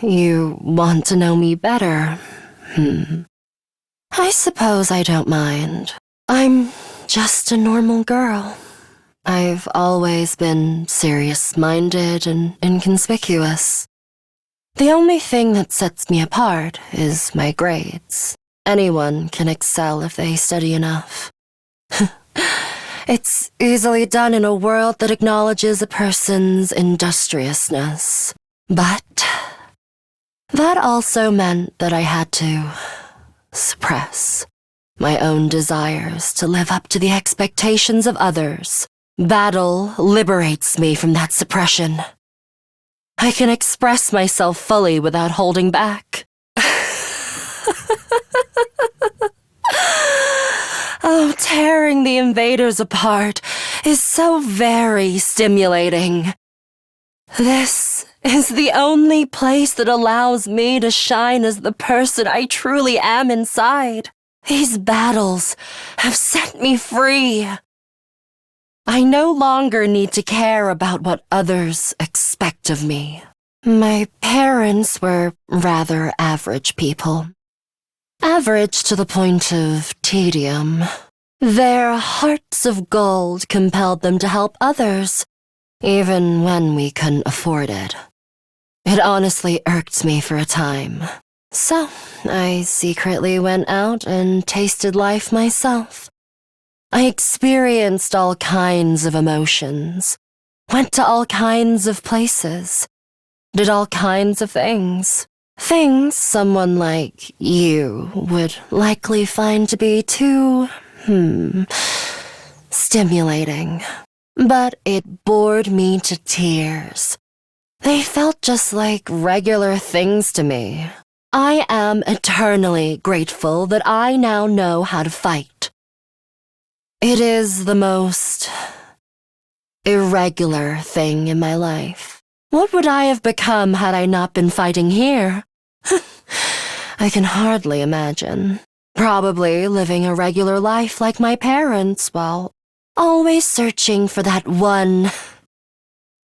you want to know me better? I suppose I don't mind. I'm just a normal girl. I've always been serious-minded and inconspicuous. The only thing that sets me apart is my grades. Anyone can excel if they study enough. It's easily done in a world that acknowledges a person's industriousness. But that also meant that I had to suppress my own desires to live up to the expectations of others. Battle liberates me from that suppression. I can express myself fully without holding back. Oh, tearing the invaders apart is so very stimulating. This is the only place that allows me to shine as the person I truly am inside. These battles have set me free. I no longer need to care about what others expect of me. My parents were rather average people. Average to the point of tedium. Their hearts of gold compelled them to help others, even when we couldn't afford it. It honestly irked me for a time. So, I secretly went out and tasted life myself. I experienced all kinds of emotions, went to all kinds of places, did all kinds of things. Things someone like you would likely find to be too, stimulating. But it bored me to tears. They felt just like regular things to me. I am eternally grateful that I now know how to fight. It is the most irregular thing in my life. What would I have become had I not been fighting here? I can hardly imagine. Probably living a regular life like my parents while always searching for that one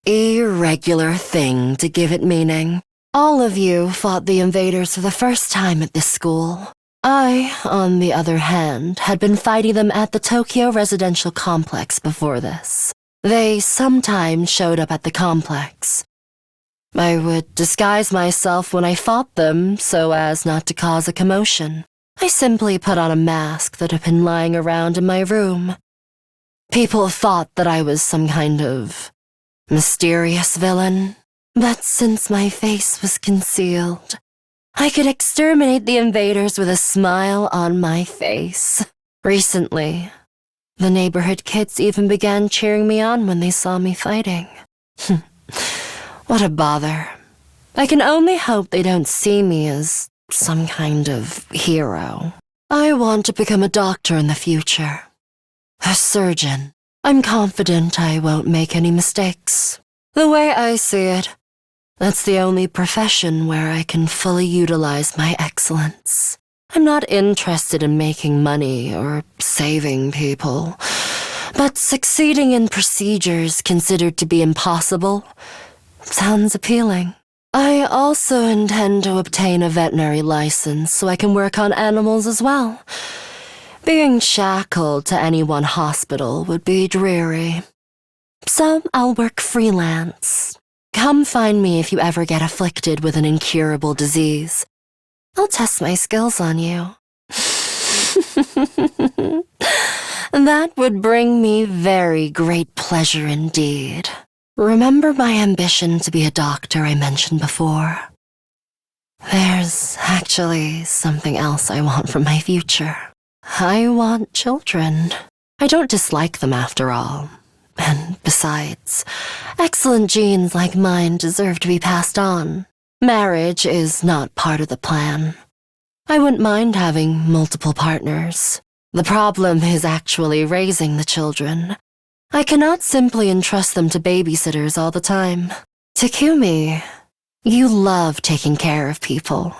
irregular thing to give it meaning. All of you fought the invaders for the first time at this school. I, on the other hand, had been fighting them at the Tokyo residential complex before this. They sometimes showed up at the complex. I would disguise myself when I fought them so as not to cause a commotion. I simply put on a mask that had been lying around in my room. People thought that I was some kind of mysterious villain, but since my face was concealed, I could exterminate the invaders with a smile on my face. Recently, the neighborhood kids even began cheering me on when they saw me fighting. What a bother. I can only hope they don't see me as some kind of hero. I want to become a doctor in the future. A surgeon. I'm confident I won't make any mistakes. The way I see it, that's the only profession where I can fully utilize my excellence. I'm not interested in making money or saving people, but succeeding in procedures considered to be impossible sounds appealing. I also intend to obtain a veterinary license so I can work on animals as well. Being shackled to any one hospital would be dreary. So I'll work freelance. Come find me if you ever get afflicted with an incurable disease. I'll test my skills on you. That would bring me very great pleasure indeed. Remember my ambition to be a doctor I mentioned before? There's actually something else I want from my future. I want children. I don't dislike them after all. And besides, excellent genes like mine deserve to be passed on. Marriage is not part of the plan. I wouldn't mind having multiple partners. The problem is actually raising the children. I cannot simply entrust them to babysitters all the time. Takumi, you love taking care of people.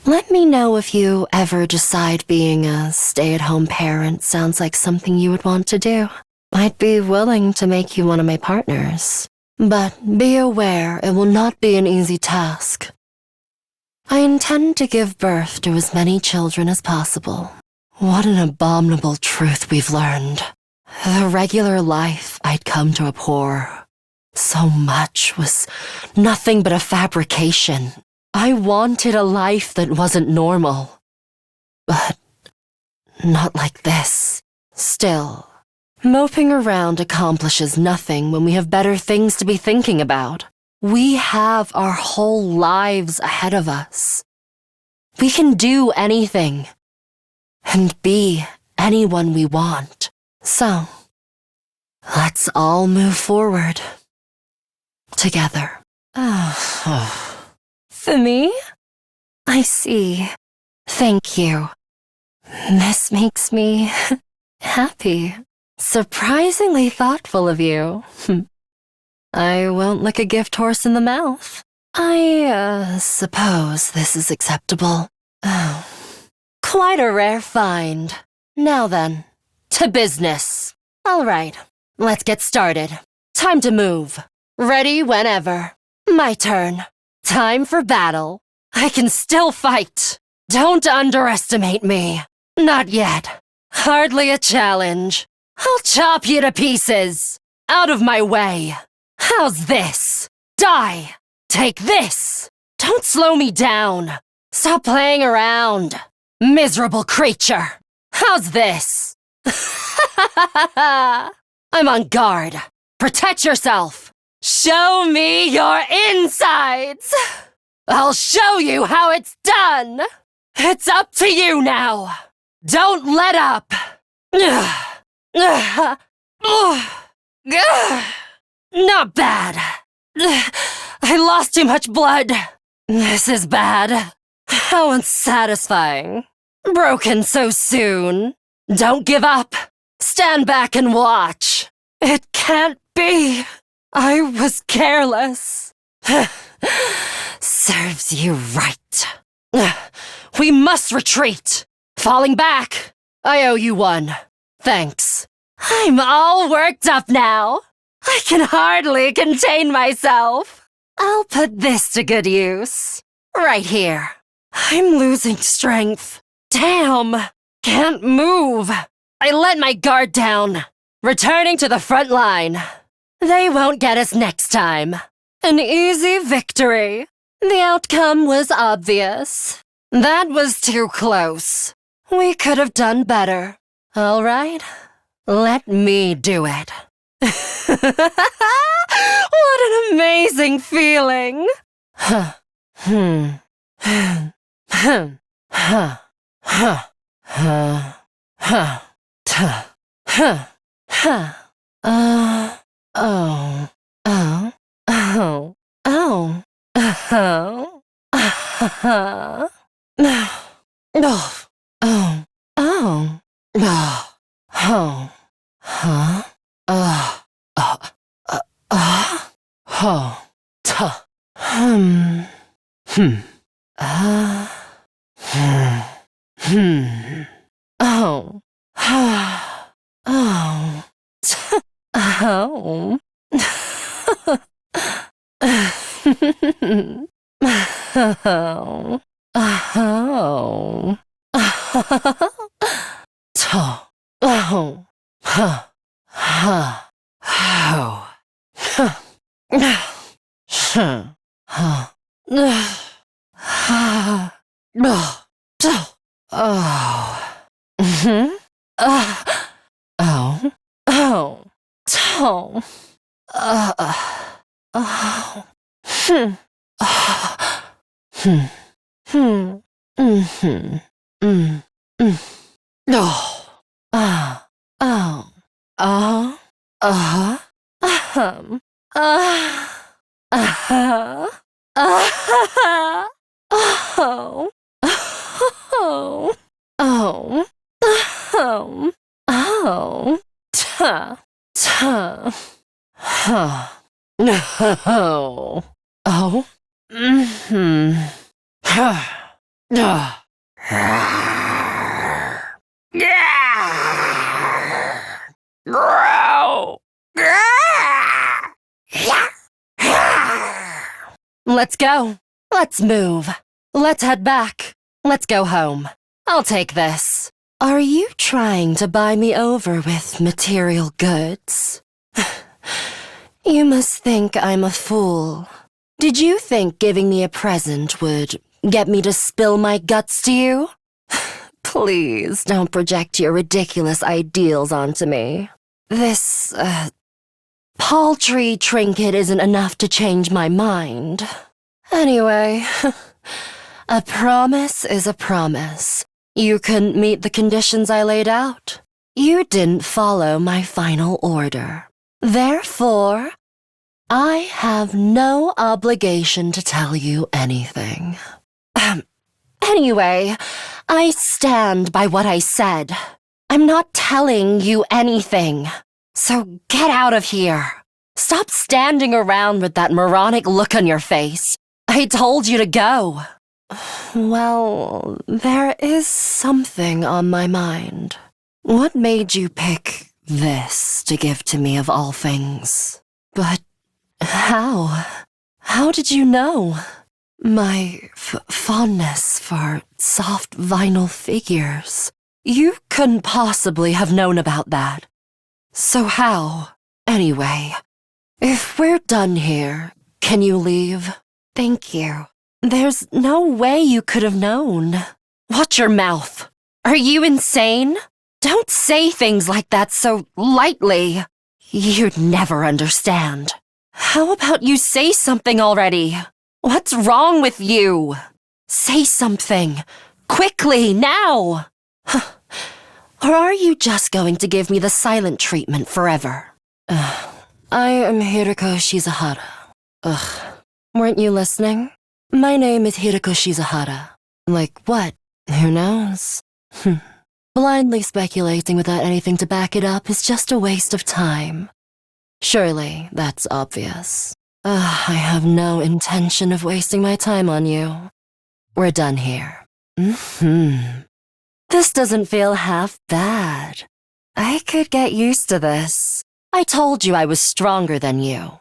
Let me know if you ever decide being a stay-at-home parent sounds like something you would want to do. I'd be willing to make you one of my partners. But be aware it will not be an easy task. I intend to give birth to as many children as possible. What an abominable truth we've learned. The regular life I'd come to abhor. So much was nothing but a fabrication. I wanted a life that wasn't normal. But not like this. Still, moping around accomplishes nothing when we have better things to be thinking about. We have our whole lives ahead of us. We can do anything and be anyone we want. So, let's all move forward. Together. For me? I see. Thank you. This makes me happy. Surprisingly thoughtful of you. I won't lick a gift horse in the mouth. I suppose this is acceptable. Oh. Quite a rare find. Now then, to business. All right, let's get started. Time to move. Ready whenever. My turn. Time for battle. I can still fight. Don't underestimate me. Not yet. Hardly a challenge. I'll chop you to pieces. Out of my way. How's this? Die. Take this. Don't slow me down. Stop playing around. Miserable creature. How's this? I'm on guard. Protect yourself. Show me your insides. I'll show you how it's done. It's up to you now. Don't let up. Not bad. I lost too much blood. This is bad. How unsatisfying. Broken so soon. Don't give up. Stand back and watch. It can't be. I was careless. Serves you right. We must retreat. Falling back. I owe you one. Thanks. I'm all worked up now. I can hardly contain myself. I'll put this to good use. Right here. I'm losing strength. Damn. Can't move. I let my guard down. Returning to the front line. They won't get us next time. An easy victory. The outcome was obvious. That was too close. We could have done better. All right, let me do it. What an amazing feeling. Let's go. Let's move. Let's head back. Let's go home. I'll take this. Are you trying to buy me over with material goods? You must think I'm a fool. Did you think giving me a present would get me to spill my guts to you? Please don't project your ridiculous ideals onto me. This, paltry trinket isn't enough to change my mind. Anyway, a promise is a promise. You couldn't meet the conditions I laid out. You didn't follow my final order. Therefore, I have no obligation to tell you anything. Anyway, I stand by what I said. I'm not telling you anything. So get out of here. Stop standing around with that moronic look on your face. I told you to go. Well, there is something on my mind. What made you pick this to give to me of all things? But how? How did you know? My fondness for soft vinyl figures. You couldn't possibly have known about that. So how? Anyway, if we're done here, can you leave? Thank you. There's no way you could have known. Watch your mouth. Are you insane? Don't say things like that so lightly. You'd never understand. How about you say something already? What's wrong with you? Say something. Quickly, now! Or are you just going to give me the silent treatment forever? I am Hiruko Shizuhara. Weren't you listening? My name is Hiruko Shizuhara. Like what? Who knows? Blindly speculating without anything to back it up is just a waste of time. Surely, that's obvious. I have no intention of wasting my time on you. We're done here. This doesn't feel half bad. I could get used to this. I told you I was stronger than you.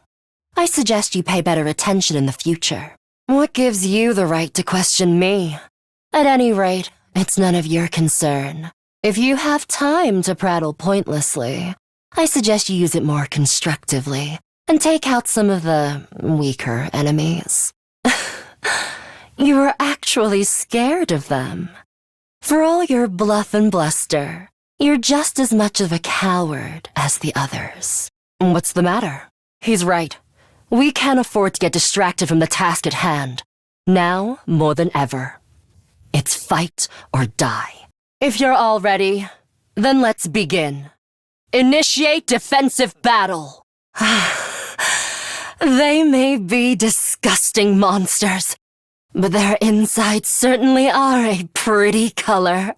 I suggest you pay better attention in the future. What gives you the right to question me? At any rate, it's none of your concern. If you have time to prattle pointlessly, I suggest you use it more constructively and take out some of the weaker enemies. You were actually scared of them. For all your bluff and bluster, you're just as much of a coward as the others. What's the matter? He's right. We can't afford to get distracted from the task at hand. Now, more than ever. It's fight or die. If you're all ready, then let's begin. Initiate defensive battle. They may be disgusting monsters, but their insides certainly are a pretty color.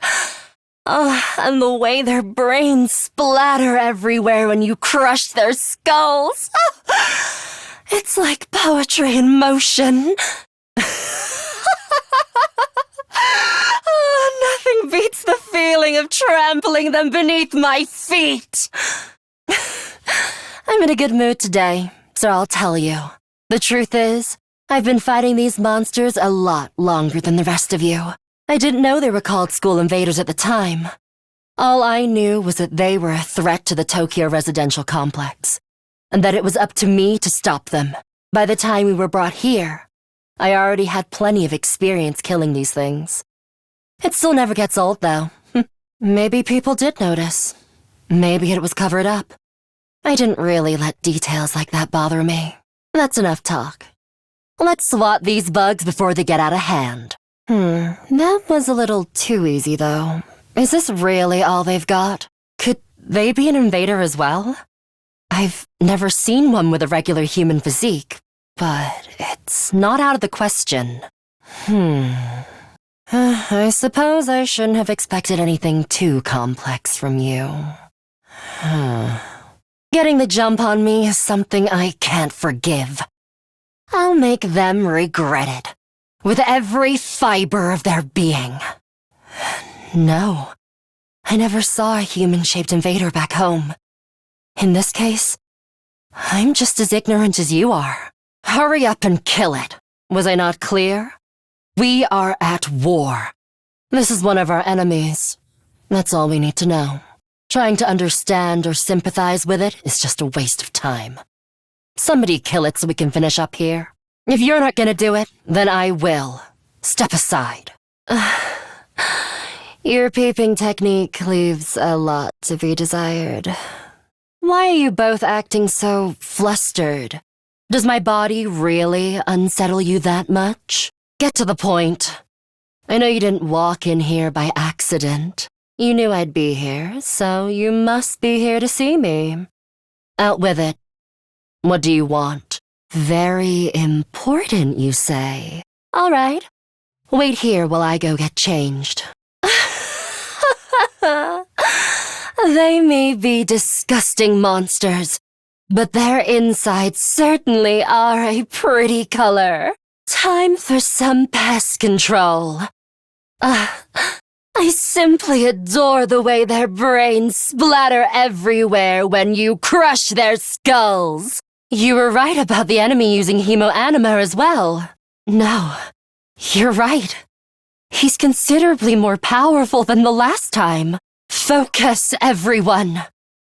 And the way their brains splatter everywhere when you crush their skulls. It's like poetry in motion. Nothing beats the feeling of trampling them beneath my feet. I'm in a good mood today, so I'll tell you. The truth is, I've been fighting these monsters a lot longer than the rest of you. I didn't know they were called school invaders at the time. All I knew was that they were a threat to the Tokyo residential complex, and that it was up to me to stop them. By the time we were brought here, I already had plenty of experience killing these things. It still never gets old, though. Maybe people did notice. Maybe it was covered up. I didn't really let details like that bother me. That's enough talk. Let's swat these bugs before they get out of hand. That was a little too easy, though. Is this really all they've got? Could they be an invader as well? I've never seen one with a regular human physique, but it's not out of the question. I suppose I shouldn't have expected anything too complex from you. Getting the jump on me is something I can't forgive. I'll make them regret it, with every fiber of their being. No, I never saw a human-shaped invader back home. In this case, I'm just as ignorant as you are. Hurry up and kill it. Was I not clear? We are at war. This is one of our enemies. That's all we need to know. Trying to understand or sympathize with it is just a waste of time. Somebody kill it so we can finish up here. If you're not gonna do it, then I will. Step aside. Your peeping technique leaves a lot to be desired. Why are you both acting so flustered? Does my body really unsettle you that much? Get to the point. I know you didn't walk in here by accident. You knew I'd be here, so you must be here to see me. Out with it. What do you want? Very important, you say. All right. Wait here while I go get changed. They may be disgusting monsters, but their insides certainly are a pretty color. Time for some pest control. I simply adore the way their brains splatter everywhere when you crush their skulls. You were right about the enemy using hemoanima as well. No, you're right. He's considerably more powerful than the last time. Focus, everyone.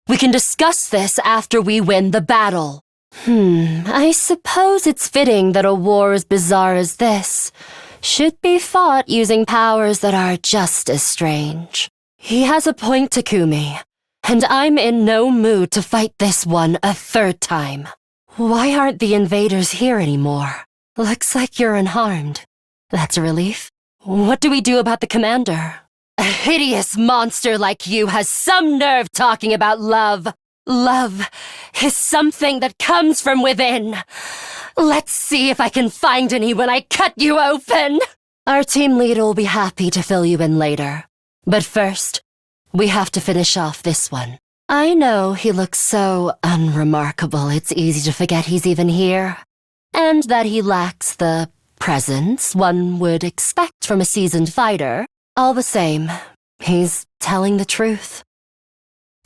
We can discuss this after we win the battle. I suppose it's fitting that a war as bizarre as this should be fought using powers that are just as strange. He has a point, Takumi, and I'm in no mood to fight this one a third time. Why aren't the invaders here anymore? Looks like you're unharmed. That's a relief. What do we do about the commander? A hideous monster like you has some nerve talking about love. Love is something that comes from within. Let's see if I can find any when I cut you open. Our team leader will be happy to fill you in later. But first, we have to finish off this one. I know he looks so unremarkable it's easy to forget he's even here. And that he lacks the presence one would expect from a seasoned fighter. All the same, he's telling the truth.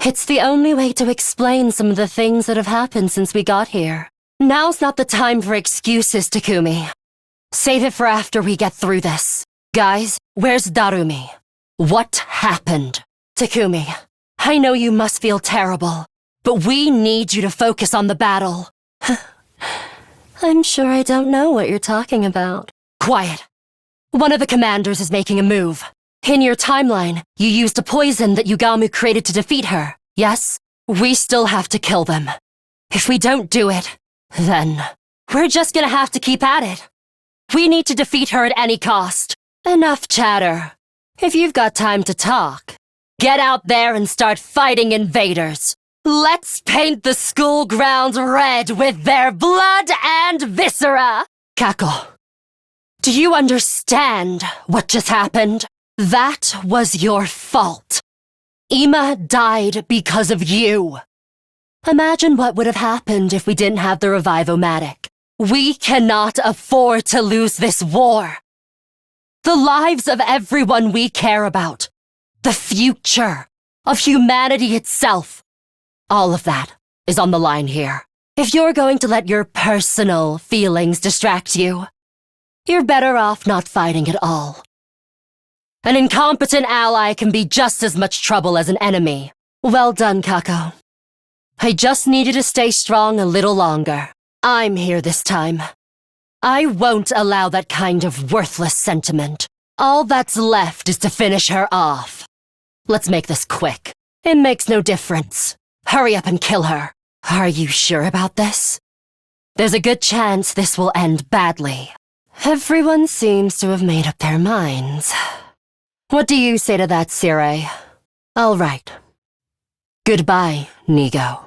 It's the only way to explain some of the things that have happened since we got here. Now's not the time for excuses, Takumi. Save it for after we get through this. Guys, where's Darumi? What happened? Takumi, I know you must feel terrible, but we need you to focus on the battle. I'm sure I don't know what you're talking about. Quiet. One of the commanders is making a move. In your timeline, you used a poison that Yugamu created to defeat her, yes? We still have to kill them. If we don't do it, then we're just gonna have to keep at it. We need to defeat her at any cost. Enough chatter. If you've got time to talk, get out there and start fighting invaders. Let's paint the school grounds red with their blood and viscera. Kako, do you understand what just happened? That was your fault. Ima died because of you. Imagine what would have happened if we didn't have the Revive-O-Matic. We cannot afford to lose this war. The lives of everyone we care about. The future of humanity itself. All of that is on the line here. If you're going to let your personal feelings distract you, you're better off not fighting at all. An incompetent ally can be just as much trouble as an enemy. Well done, Kako. I just need you to stay strong a little longer. I'm here this time. I won't allow that kind of worthless sentiment. All that's left is to finish her off. Let's make this quick. It makes no difference. Hurry up and kill her. Are you sure about this? There's a good chance this will end badly. Everyone seems to have made up their minds. What do you say to that, Sire? All right. Goodbye, Nigo.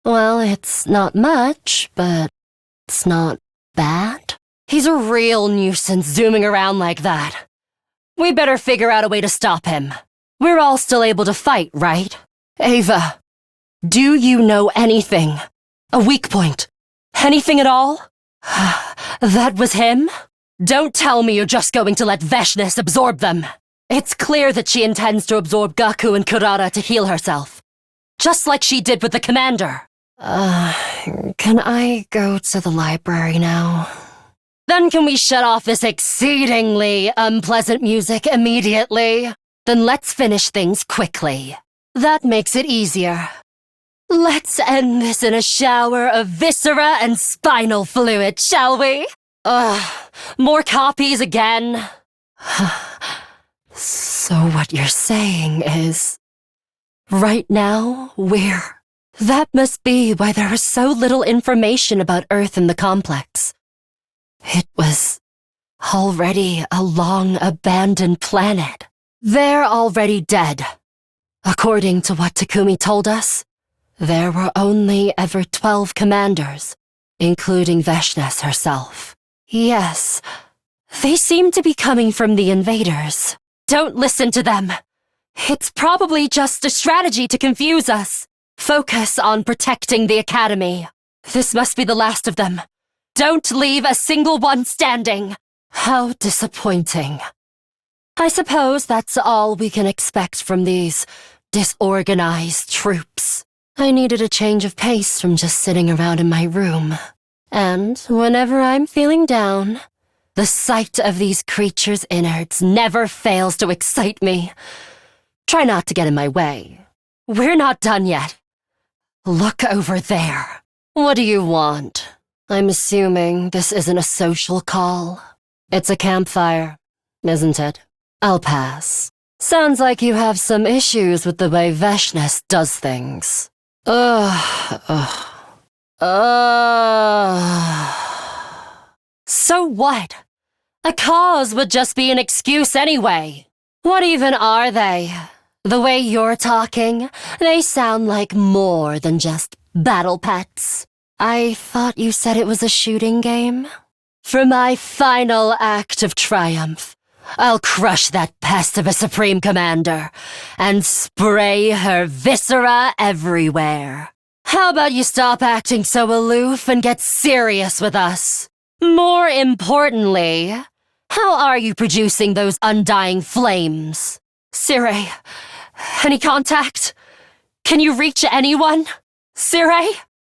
Well, it's not much, but it's not bad. He's a real nuisance zooming around like that. We better figure out a way to stop him. We're all still able to fight, right? Ava, do you know anything? A weak point? Anything at all? That was him? Don't tell me you're just going to let Veshness absorb them. It's clear that she intends to absorb Gaku and Kurara to heal herself. Just like she did with the commander. Can I go to the library now? Then can we shut off this exceedingly unpleasant music immediately? Then let's finish things quickly. That makes it easier. Let's end this in a shower of viscera and spinal fluid, shall we? More copies again. So what you're saying is, right now, that must be why there is so little information about Earth in the complex. It was already a long-abandoned planet. They're already dead. According to what Takumi told us, there were only ever 12 commanders, including Veshness herself. Yes, they seem to be coming from the invaders. Don't listen to them. It's probably just a strategy to confuse us. Focus on protecting the academy. This must be the last of them. Don't leave a single one standing. How disappointing. I suppose that's all we can expect from these disorganized troops. I needed a change of pace from just sitting around in my room. And whenever I'm feeling down, the sight of these creatures' innards never fails to excite me. Try not to get in my way. We're not done yet. Look over there. What do you want? I'm assuming this isn't a social call. It's a campfire, isn't it? I'll pass. Sounds like you have some issues with the way Veshness does things. So what? A cause would just be an excuse anyway. What even are they? The way you're talking, they sound like more than just battle pets. I thought you said it was a shooting game? For my final act of triumph, I'll crush that pest of a Supreme Commander and spray her viscera everywhere. How about you stop acting so aloof and get serious with us? More importantly, how are you producing those undying flames? Sire, any contact? Can you reach anyone? Sire?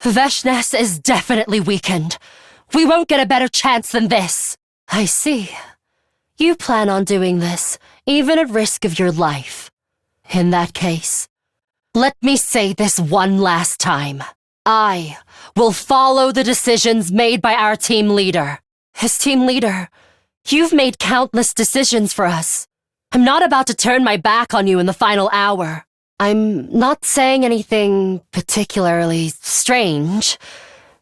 Veshness is definitely weakened. We won't get a better chance than this. I see. You plan on doing this, even at risk of your life. In that case, let me say this one last time. I will follow the decisions made by our team leader. As team leader, you've made countless decisions for us. I'm not about to turn my back on you in the final hour. I'm not saying anything particularly strange.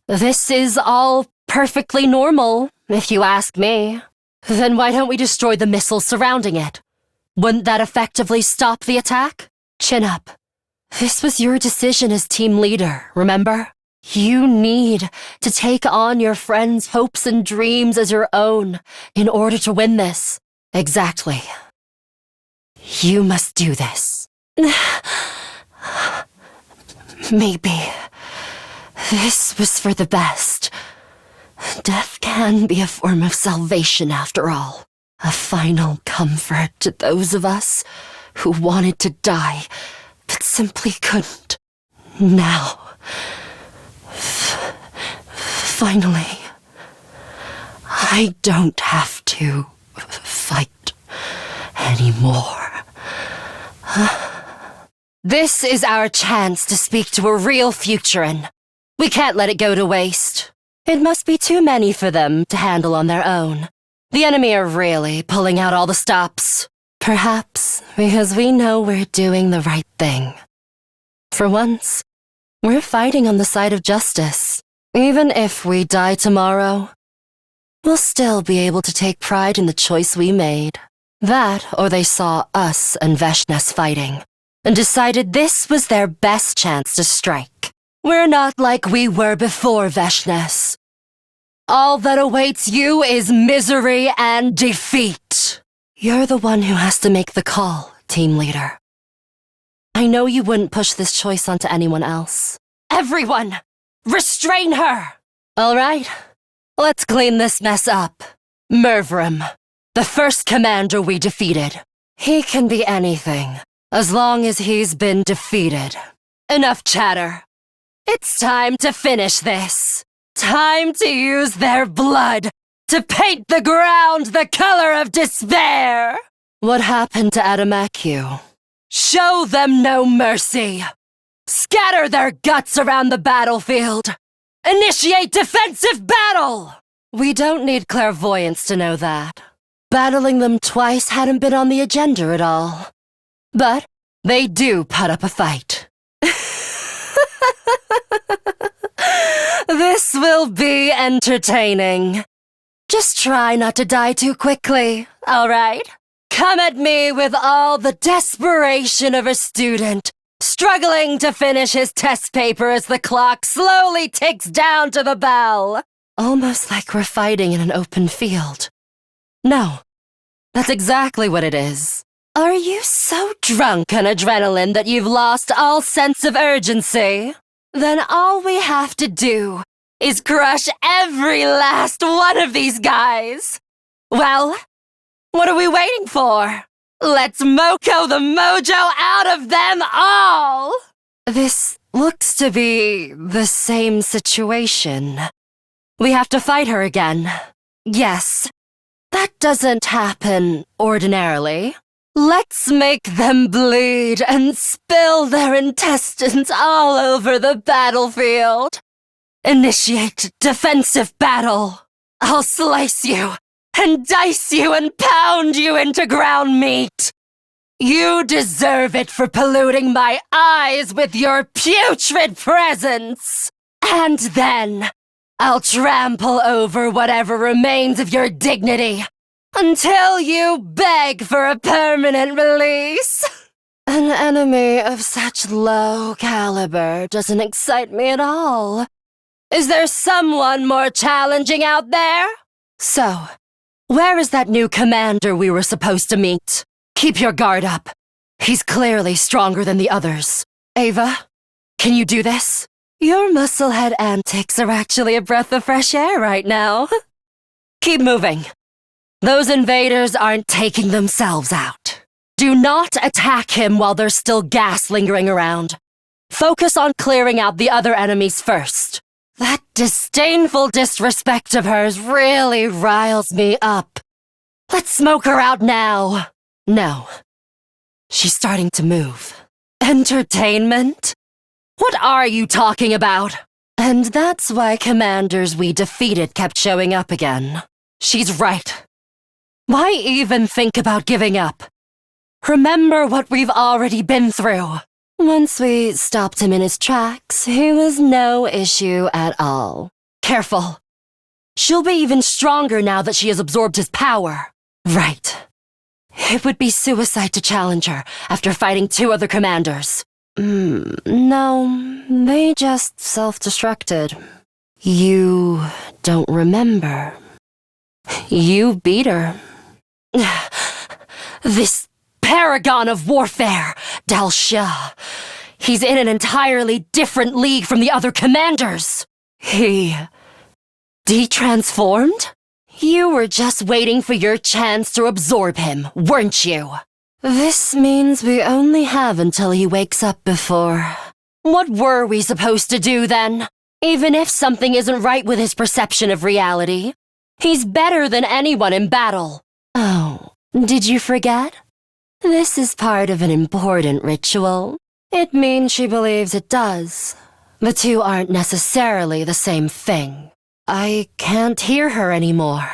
This is all perfectly normal, if you ask me. Then why don't we destroy the missiles surrounding it? Wouldn't that effectively stop the attack? Chin up. This was your decision as team leader, remember? You need to take on your friends' hopes and dreams as your own in order to win this. Exactly. You must do this. Maybe this was for the best. Death can be a form of salvation after all. A final comfort to those of us who wanted to die but simply couldn't. Now, finally, I don't have to fight anymore. This is our chance to speak to a real futurean. We can't let it go to waste. It must be too many for them to handle on their own. The enemy are really pulling out all the stops. Perhaps because we know we're doing the right thing. For once, we're fighting on the side of justice. Even if we die tomorrow, we'll still be able to take pride in the choice we made. That, or they saw us and Veshness fighting, and decided this was their best chance to strike. We're not like we were before Veshness. All that awaits you is misery and defeat. You're the one who has to make the call, team leader. I know you wouldn't push this choice onto anyone else. Everyone, restrain her! All right, let's clean this mess up. Mervrim, the first commander we defeated. He can be anything, as long as he's been defeated. Enough chatter. It's time to finish this. Time to use their blood to paint the ground the color of despair. What happened to Adamakyu? Show them no mercy. Scatter their guts around the battlefield. Initiate defensive battle! We don't need clairvoyance to know that. Battling them twice hadn't been on the agenda at all. But they do put up a fight. This will be entertaining. Just try not to die too quickly, all right? Come at me with all the desperation of a student, struggling to finish his test paper as the clock slowly ticks down to the bell. Almost like we're fighting in an open field. No, that's exactly what it is. Are you so drunk on adrenaline that you've lost all sense of urgency? Then all we have to do is crush every last one of these guys. Well, what are we waiting for? Let's Moko the mojo out of them all! This looks to be the same situation. We have to fight her again. Yes, that doesn't happen ordinarily. Let's make them bleed and spill their intestines all over the battlefield. Initiate defensive battle. I'll slice you and dice you and pound you into ground meat. You deserve it for polluting my eyes with your putrid presence. And then I'll trample over whatever remains of your dignity until you beg for a permanent release. An enemy of such low caliber doesn't excite me at all. Is there someone more challenging out there? So, where is that new commander we were supposed to meet? Keep your guard up. He's clearly stronger than the others. Ava, can you do this? Your musclehead antics are actually a breath of fresh air right now. Keep moving. Those invaders aren't taking themselves out. Do not attack him while there's still gas lingering around. Focus on clearing out the other enemies first. That disdainful disrespect of hers really riles me up. Let's smoke her out now. No. She's starting to move. Entertainment? What are you talking about? And that's why commanders we defeated kept showing up again. She's right. Why even think about giving up? Remember what we've already been through. Once we stopped him in his tracks, he was no issue at all. Careful. She'll be even stronger now that she has absorbed his power. Right. It would be suicide to challenge her after fighting 2 other commanders. No, they just self-destructed. You don't remember. You beat her. This paragon of warfare, Dal Shah. He's in an entirely different league from the other commanders. He detransformed? You were just waiting for your chance to absorb him, weren't you? This means we only have until he wakes up before. What were we supposed to do then? Even if something isn't right with his perception of reality, he's better than anyone in battle. Oh, did you forget? This is part of an important ritual. It means she believes it does. The two aren't necessarily the same thing. I can't hear her anymore.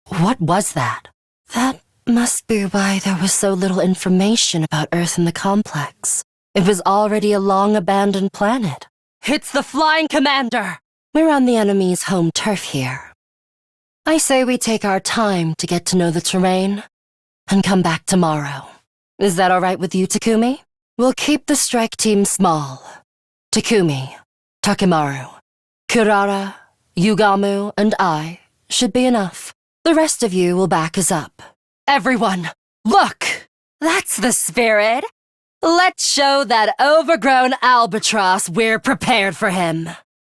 What was that? That must be why there was so little information about Earth in the complex. It was already a long-abandoned planet. It's the Flying Commander! We're on the enemy's home turf here. I say we take our time to get to know the terrain and come back tomorrow. Is that all right with you, Takumi? We'll keep the strike team small. Takumi, Takimaru, Kurara, Yugamu, and I should be enough. The rest of you will back us up. Everyone, look! That's the spirit! Let's show that overgrown albatross we're prepared for him.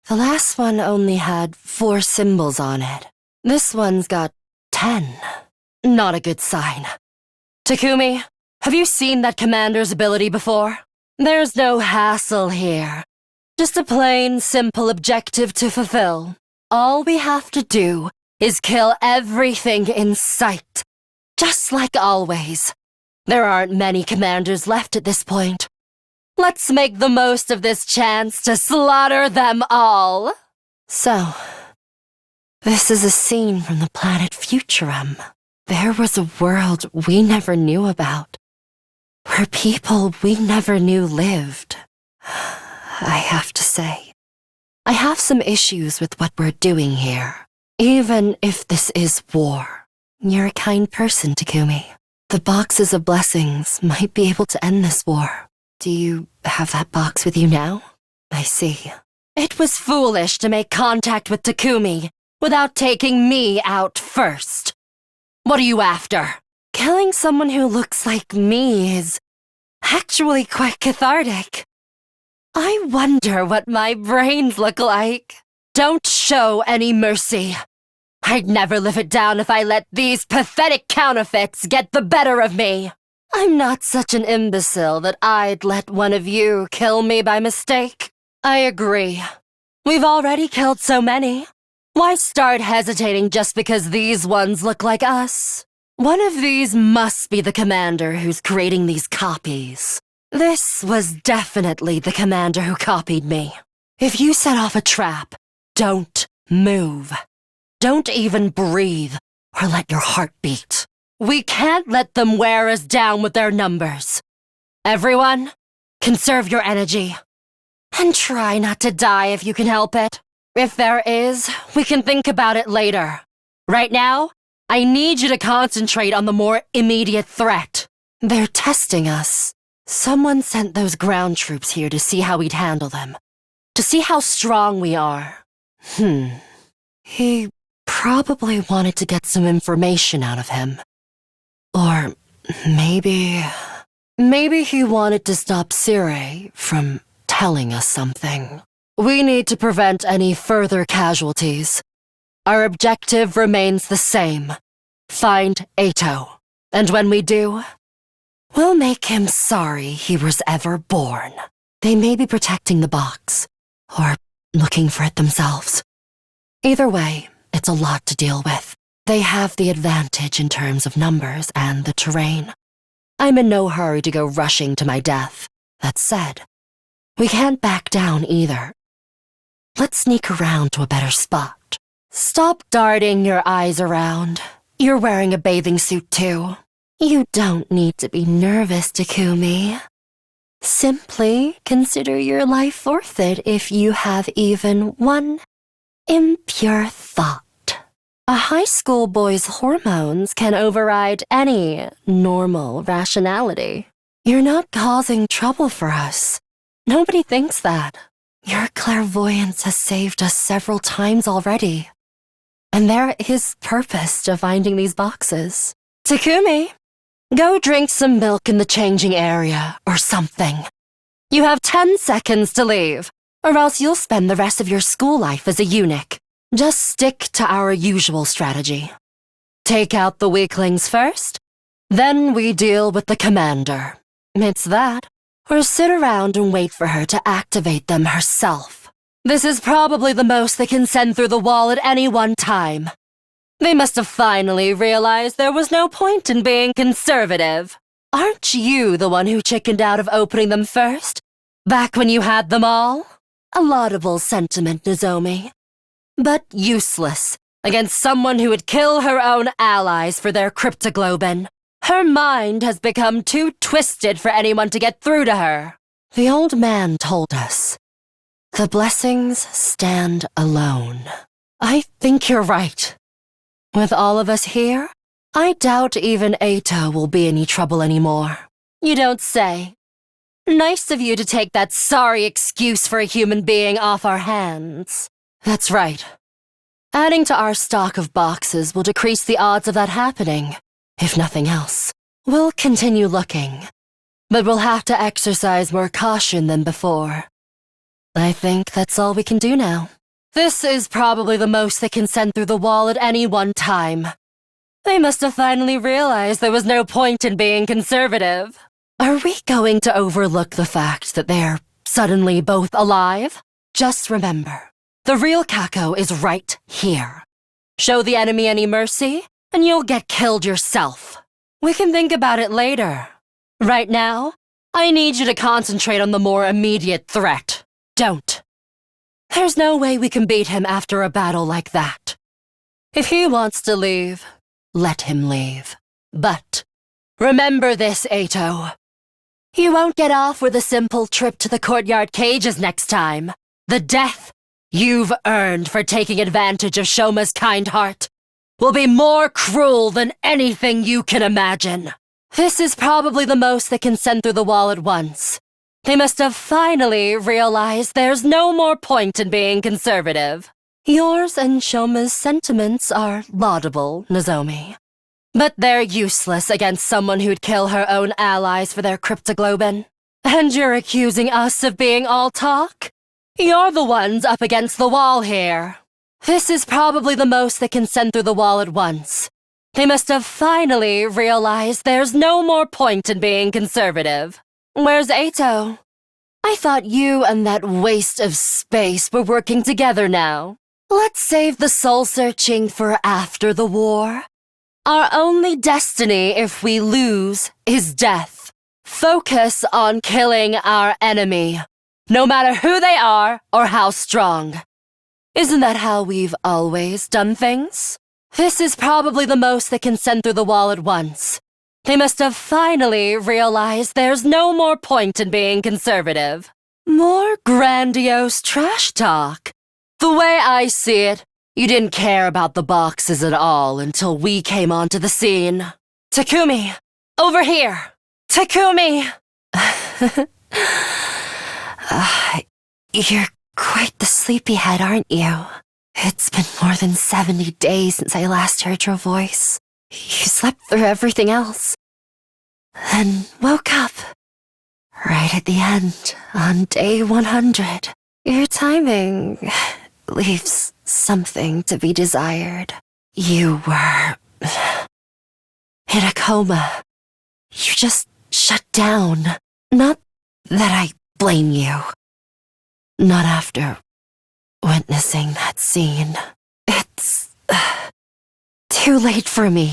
The last one only had 4 symbols on it. This one's got 10. Not a good sign. Takumi, have you seen that commander's ability before? There's no hassle here. Just a plain, simple objective to fulfill. All we have to do is kill everything in sight, just like always. There aren't many commanders left at this point. Let's make the most of this chance to slaughter them all. So, this is a scene from the planet Futurum. There was a world we never knew about, where people we never knew lived. I have to say, I have some issues with what we're doing here, even if this is war. You're a kind person, Takumi. The boxes of blessings might be able to end this war. Do you have that box with you now? I see. It was foolish to make contact with Takumi without taking me out first. What are you after? Killing someone who looks like me is actually quite cathartic. I wonder what my brains look like. Don't show any mercy. I'd never live it down if I let these pathetic counterfeits get the better of me. I'm not such an imbecile that I'd let one of you kill me by mistake. I agree. We've already killed so many. Why start hesitating just because these ones look like us? One of these must be the commander who's creating these copies. This was definitely the commander who copied me. If you set off a trap, don't move. Don't even breathe or let your heart beat. We can't let them wear us down with their numbers. Everyone, conserve your energy. And try not to die if you can help it. If there is, we can think about it later. Right now, I need you to concentrate on the more immediate threat. They're testing us. Someone sent those ground troops here to see how we'd handle them. To see how strong we are. He probably wanted to get some information out of him. Or maybe he wanted to stop Sire from telling us something. We need to prevent any further casualties. Our objective remains the same. Find Eito. And when we do, we'll make him sorry he was ever born. They may be protecting the box, or looking for it themselves. Either way, it's a lot to deal with. They have the advantage in terms of numbers and the terrain. I'm in no hurry to go rushing to my death. That said, we can't back down either. Let's sneak around to a better spot. Stop darting your eyes around. You're wearing a bathing suit too. You don't need to be nervous, Takumi. Simply consider your life worth it if you have even one impure thought. A high school boy's hormones can override any normal rationality. You're not causing trouble for us. Nobody thinks that. Your clairvoyance has saved us several times already. And there is purpose to finding these boxes. Takumi, go drink some milk in the changing area or something. You have 10 seconds to leave, or else you'll spend the rest of your school life as a eunuch. Just stick to our usual strategy. Take out the weaklings first, then we deal with the commander. It's that, or sit around and wait for her to activate them herself. This is probably the most they can send through the wall at any one time. They must have finally realized there was no point in being conservative. Aren't you the one who chickened out of opening them first? Back when you had them all? A laudable sentiment, Nozomi. But useless against someone who would kill her own allies for their cryptoglobin. Her mind has become too twisted for anyone to get through to her. The old man told us, the blessings stand alone. I think you're right. With all of us here, I doubt even Eito will be any trouble anymore. You don't say. Nice of you to take that sorry excuse for a human being off our hands. That's right. Adding to our stock of boxes will decrease the odds of that happening. If nothing else, we'll continue looking. But we'll have to exercise more caution than before. I think that's all we can do now. This is probably the most they can send through the wall at any one time. They must have finally realized there was no point in being conservative. Are we going to overlook the fact that they're suddenly both alive? Just remember, the real Kako is right here. Show the enemy any mercy, and you'll get killed yourself. We can think about it later. Right now, I need you to concentrate on the more immediate threat. Don't. There's no way we can beat him after a battle like that. If he wants to leave, let him leave. But remember this, Ato. You won't get off with a simple trip to the courtyard cages next time. The death you've earned for taking advantage of Shoma's kind heart will be more cruel than anything you can imagine. This is probably the most they can send through the wall at once. They must have finally realized there's no more point in being conservative. Yours and Shoma's sentiments are laudable, Nozomi. But they're useless against someone who'd kill her own allies for their cryptoglobin. And you're accusing us of being all talk? You're the ones up against the wall here. This is probably the most they can send through the wall at once. They must have finally realized there's no more point in being conservative. Where's Ato? I thought you and that waste of space were working together now. Let's save the soul-searching for after the war. Our only destiny if we lose is death. Focus on killing our enemy, no matter who they are or how strong. Isn't that how we've always done things? This is probably the most they can send through the wall at once. They must have finally realized there's no more point in being conservative. More grandiose trash talk. The way I see it, you didn't care about the boxes at all until we came onto the scene. Takumi, over here! Takumi! You're quite the sleepyhead, aren't you? It's been more than 70 days since I last heard your voice. You slept through everything else. Then woke up. Right at the end, on day 100. Your timing leaves something to be desired. You were in a coma. You just shut down. Not that I blame you. Not after witnessing that scene. It's too late for me.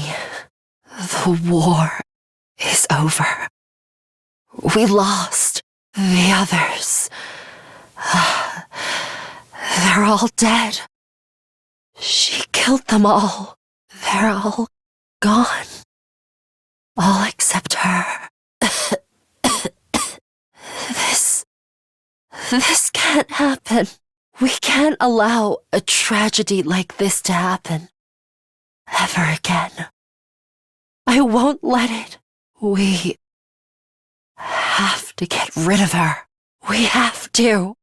The war is over. We lost. The others. They're all dead. She killed them all. They're all gone. All except her. This can't happen. We can't allow a tragedy like this to happen. Ever again. I won't let it. We have to get rid of her. We have to.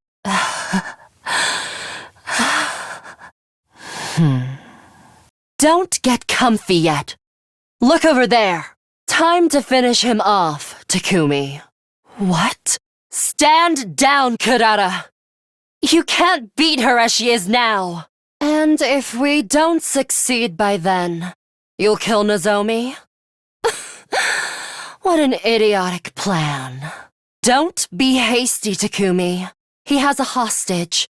Don't get comfy yet. Look over there. Time to finish him off, Takumi. What? Stand down, Kurara. You can't beat her as she is now. And if we don't succeed by then, you'll kill Nozomi? What an idiotic plan. Don't be hasty, Takumi. He has a hostage.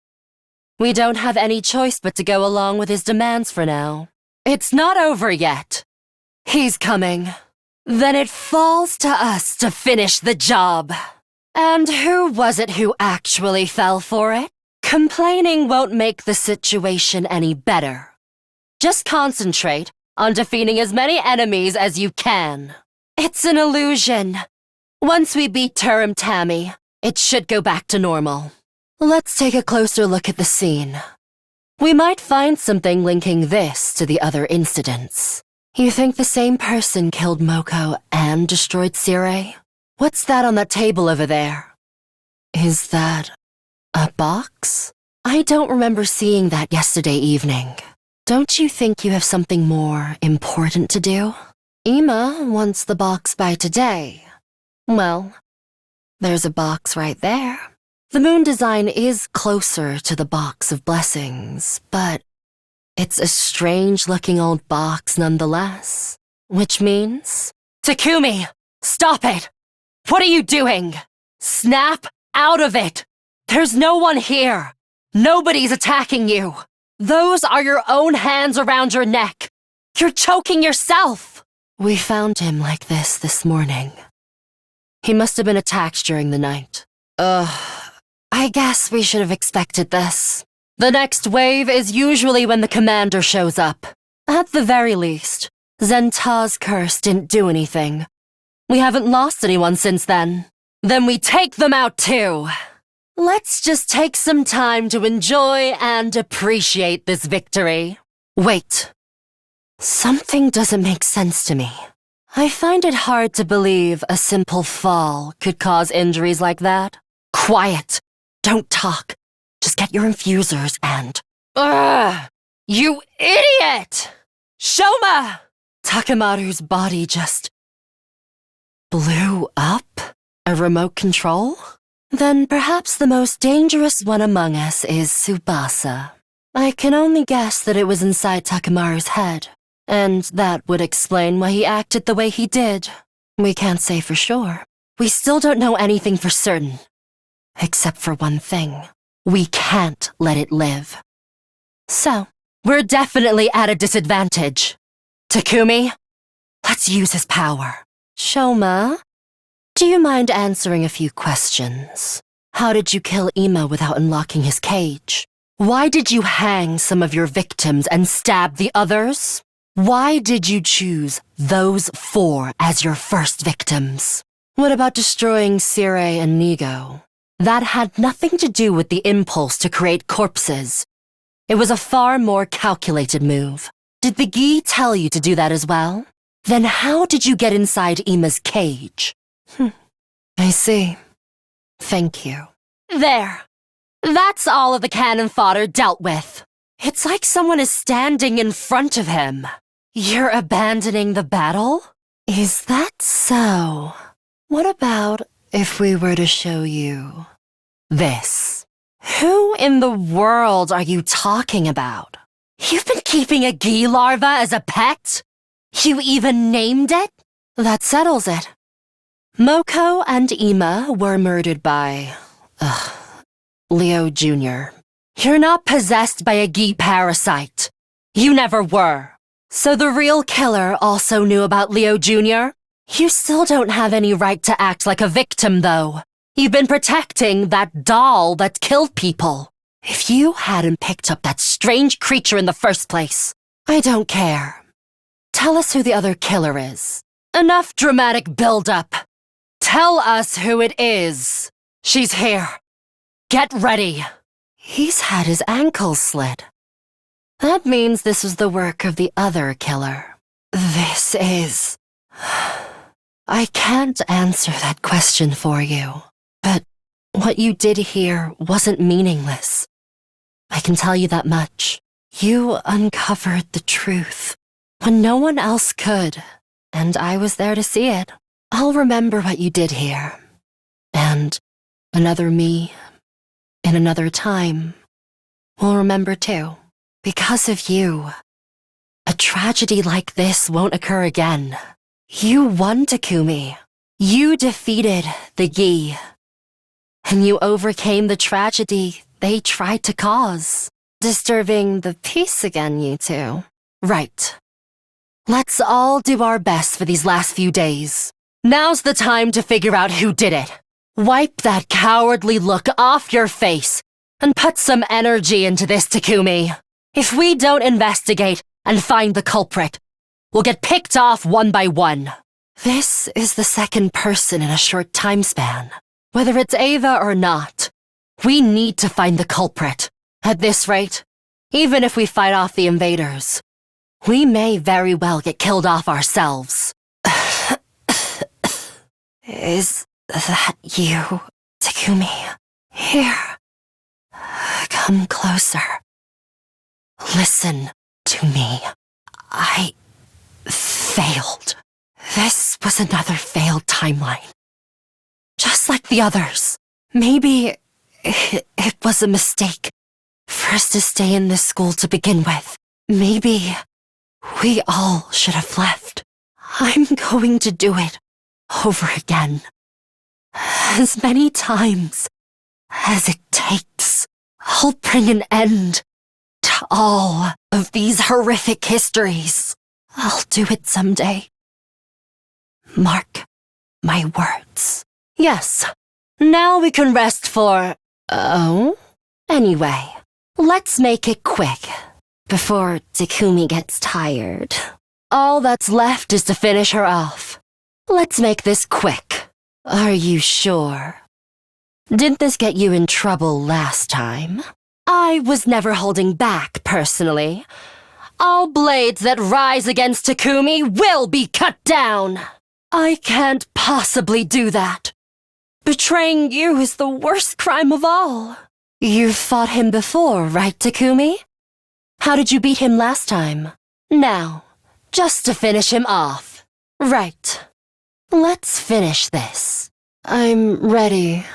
We don't have any choice but to go along with his demands for now. It's not over yet. He's coming. Then it falls to us to finish the job. And who was it who actually fell for it? Complaining won't make the situation any better. Just concentrate on defeating as many enemies as you can. It's an illusion. Once we beat Turum Tammy, it should go back to normal. Let's take a closer look at the scene. We might find something linking this to the other incidents. You think the same person killed Moko and destroyed Sire? What's that on that table over there? Is that a box? I don't remember seeing that yesterday evening. Don't you think you have something more important to do? Ima wants the box by today. Well, there's a box right there. The moon design is closer to the box of blessings, but it's a strange-looking old box nonetheless. Which means... Takumi! Stop it! What are you doing? Snap out of it! There's no one here! Nobody's attacking you! Those are your own hands around your neck. You're choking yourself. We found him like this morning. He must have been attacked during the night. I guess we should have expected this. The next wave is usually when the commander shows up. At the very least, Zenta's curse didn't do anything. We haven't lost anyone since then. Then we take them out too. Let's just take some time to enjoy and appreciate this victory. Wait. Something doesn't make sense to me. I find it hard to believe a simple fall could cause injuries like that. Quiet. Don't talk. Just get your infusers and... Ugh! You idiot! Shoma! Takemaru's body just... blew up? A remote control? Then perhaps the most dangerous one among us is Tsubasa. I can only guess that it was inside Takemaru's head. And that would explain why he acted the way he did. We can't say for sure. We still don't know anything for certain. Except for one thing. We can't let it live. So, we're definitely at a disadvantage. Takumi, let's use his power. Shoma, do you mind answering a few questions? How did you kill Ima without unlocking his cage? Why did you hang some of your victims and stab the others? Why did you choose those 4 as your first victims? What about destroying Sire and Nigo? That had nothing to do with the impulse to create corpses. It was a far more calculated move. Did the Gi tell you to do that as well? Then how did you get inside Ima's cage? I see. Thank you. There. That's all of the cannon fodder dealt with. It's like someone is standing in front of him. You're abandoning the battle? Is that so? What about if we were to show you this? Who in the world are you talking about? You've been keeping a Gi larva as a pet? You even named it? That settles it. Moko and Ima were murdered by... Leo Jr. You're not possessed by a Gi parasite. You never were. So the real killer also knew about Leo Jr.? You still don't have any right to act like a victim, though. You've been protecting that doll that killed people. If you hadn't picked up that strange creature in the first place, I don't care. Tell us who the other killer is. Enough dramatic build-up. Tell us who it is. She's here. Get ready. He's had his ankles slit. That means this was the work of the other killer. This is... I can't answer that question for you, but what you did here wasn't meaningless. I can tell you that much. You uncovered the truth when no one else could, and I was there to see it. I'll remember what you did here. And another me, in another time, will remember too. Because of you, a tragedy like this won't occur again. You won, Takumi. You defeated the Gi. And you overcame the tragedy they tried to cause. Disturbing the peace again, you two. Right. Let's all do our best for these last few days. Now's the time to figure out who did it. Wipe that cowardly look off your face and put some energy into this, Takumi. If we don't investigate and find the culprit, we'll get picked off one by one. This is the second person in a short time span. Whether it's Ava or not, we need to find the culprit. At this rate, even if we fight off the invaders, we may very well get killed off ourselves. Is that you, Takumi? Here. Come closer. Listen to me. I failed. This was another failed timeline. Just like the others. Maybe it was a mistake for us to stay in this school to begin with. Maybe we all should have left. I'm going to do it over again. As many times as it takes. I'll bring an end to all of these horrific histories. I'll do it someday. Mark my words. Yes, now we can rest for... Oh? Anyway, let's make it quick, before Takumi gets tired. All that's left is to finish her off. Let's make this quick. Are you sure? Didn't this get you in trouble last time? I was never holding back, personally. All blades that rise against Takumi will be cut down. I can't possibly do that. Betraying you is the worst crime of all. You've fought him before, right, Takumi? How did you beat him last time? Now, just to finish him off. Right. Let's finish this. I'm ready.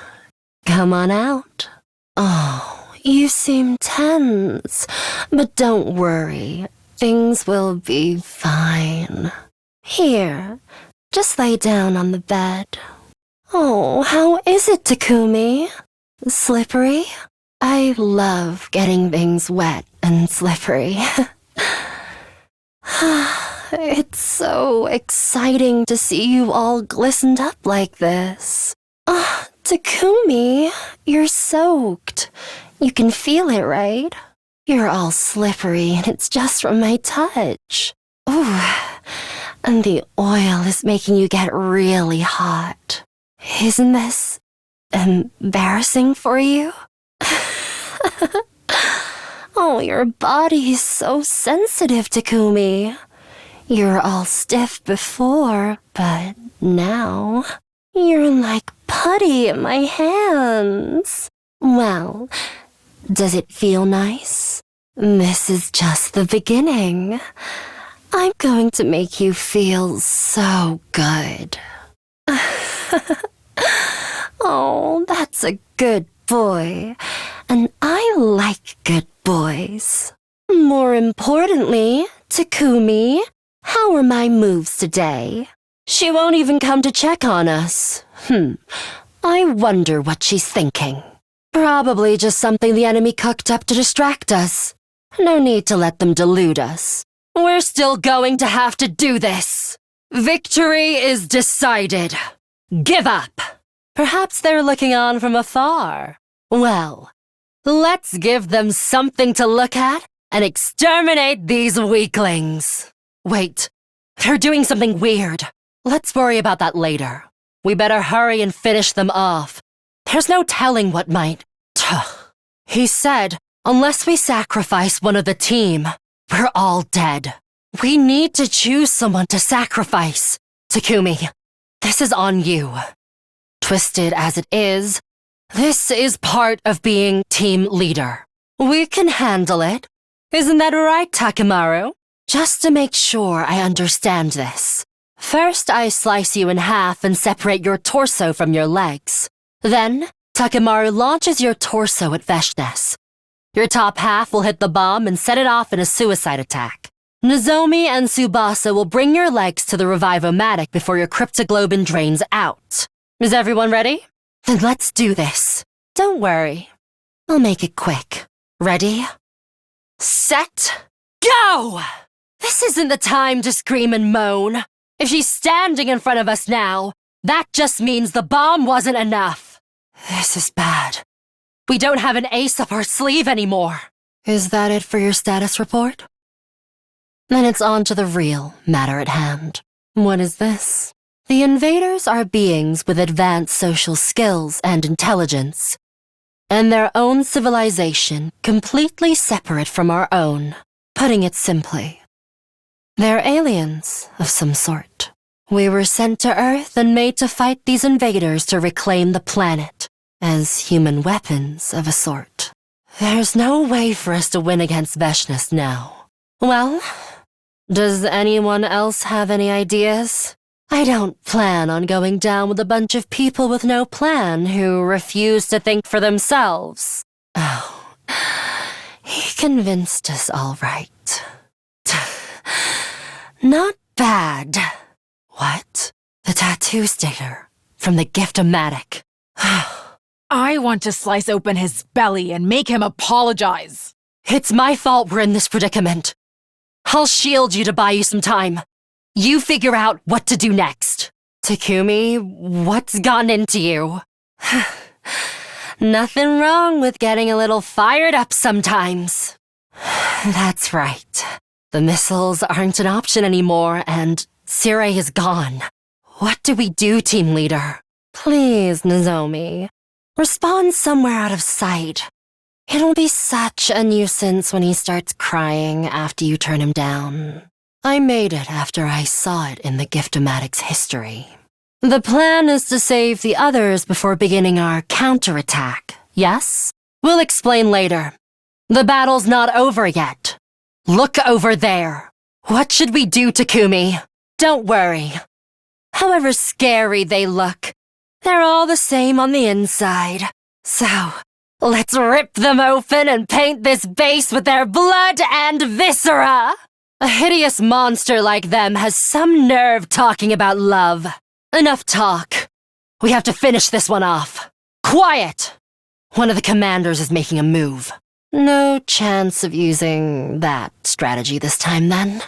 Come on out. Oh, you seem tense. But don't worry. Things will be fine. Here, just lay down on the bed. Oh, how is it, Takumi? Slippery? I love getting things wet and slippery. It's so exciting to see you all glistened up like this. Takumi, you're soaked. You can feel it, right? You're all slippery and it's just from my touch. Ooh, and the oil is making you get really hot. Isn't this embarrassing for you? Oh, your body is so sensitive, Takumi. You're all stiff before, but now you're like putty in my hands. Well, does it feel nice? This is just the beginning. I'm going to make you feel so good. Oh, that's a good boy. And I like good boys. More importantly, Takumi, how are my moves today? She won't even come to check on us. I wonder what she's thinking. Probably just something the enemy cooked up to distract us. No need to let them delude us. We're still going to have to do this. Victory is decided. Give up. Perhaps they're looking on from afar. Well, let's give them something to look at and exterminate these weaklings. Wait, they're doing something weird. Let's worry about that later. We better hurry and finish them off. There's no telling what might. He said, unless we sacrifice one of the team, we're all dead. We need to choose someone to sacrifice. Takumi, this is on you. Twisted as it is, this is part of being team leader. We can handle it. Isn't that right, Takemaru? Just to make sure I understand this. First, I slice you in half and separate your torso from your legs. Then, Takemaru launches your torso at Veshnes. Your top half will hit the bomb and set it off in a suicide attack. Nozomi and Tsubasa will bring your legs to the Revivomatic before your cryptoglobin drains out. Is everyone ready? Then let's do this. Don't worry. I'll make it quick. Ready? Set, go! This isn't the time to scream and moan. If she's standing in front of us now, that just means the bomb wasn't enough. This is bad. We don't have an ace up our sleeve anymore. Is that it for your status report? Then it's on to the real matter at hand. What is this? The invaders are beings with advanced social skills and intelligence, and their own civilization completely separate from our own. Putting it simply, they're aliens of some sort. We were sent to Earth and made to fight these invaders to reclaim the planet, as human weapons of a sort. There's no way for us to win against Veshnes now. Well, does anyone else have any ideas? I don't plan on going down with a bunch of people with no plan who refuse to think for themselves. Oh, he convinced us all right. Not bad. What? The tattoo stater from the Gift-O-Matic. I want to slice open his belly and make him apologize. It's my fault we're in this predicament. I'll shield you to buy you some time. You figure out what to do next. Takumi, what's gotten into you? Nothing wrong with getting a little fired up sometimes. That's right. The missiles aren't an option anymore, and Sirei is gone. What do we do, team leader? Please, Nozomi. Respond somewhere out of sight. It'll be such a nuisance when he starts crying after you turn him down. I made it after I saw it in the Giftomatic's history. The plan is to save the others before beginning our counterattack, yes? We'll explain later. The battle's not over yet. Look over there. What should we do, Takumi? Don't worry. However scary they look, they're all the same on the inside. So, let's rip them open and paint this base with their blood and viscera. A hideous monster like them has some nerve talking about love. Enough talk. We have to finish this one off. Quiet! One of the commanders is making a move. No chance of using that strategy this time, then.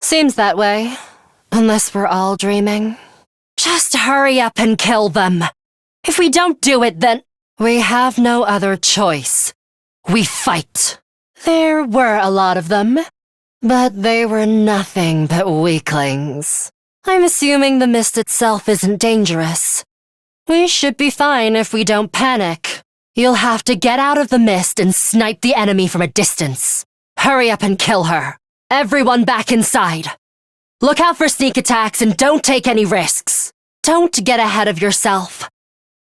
Seems that way. Unless we're all dreaming. Just hurry up and kill them. If we don't do it, then we have no other choice. We fight. There were a lot of them, but they were nothing but weaklings. I'm assuming the mist itself isn't dangerous. We should be fine if we don't panic. You'll have to get out of the mist and snipe the enemy from a distance. Hurry up and kill her. Everyone back inside. Look out for sneak attacks and don't take any risks. Don't get ahead of yourself.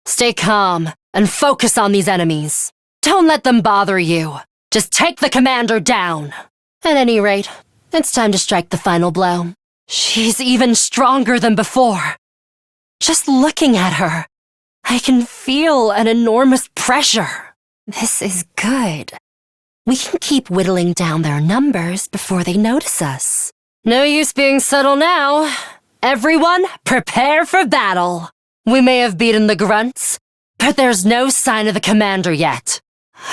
Stay calm and focus on these enemies. Don't let them bother you. Just take the commander down. At any rate, it's time to strike the final blow. She's even stronger than before. Just looking at her, I can feel an enormous pressure. This is good. We can keep whittling down their numbers before they notice us. No use being subtle now. Everyone, prepare for battle. We may have beaten the grunts, but there's no sign of the commander yet.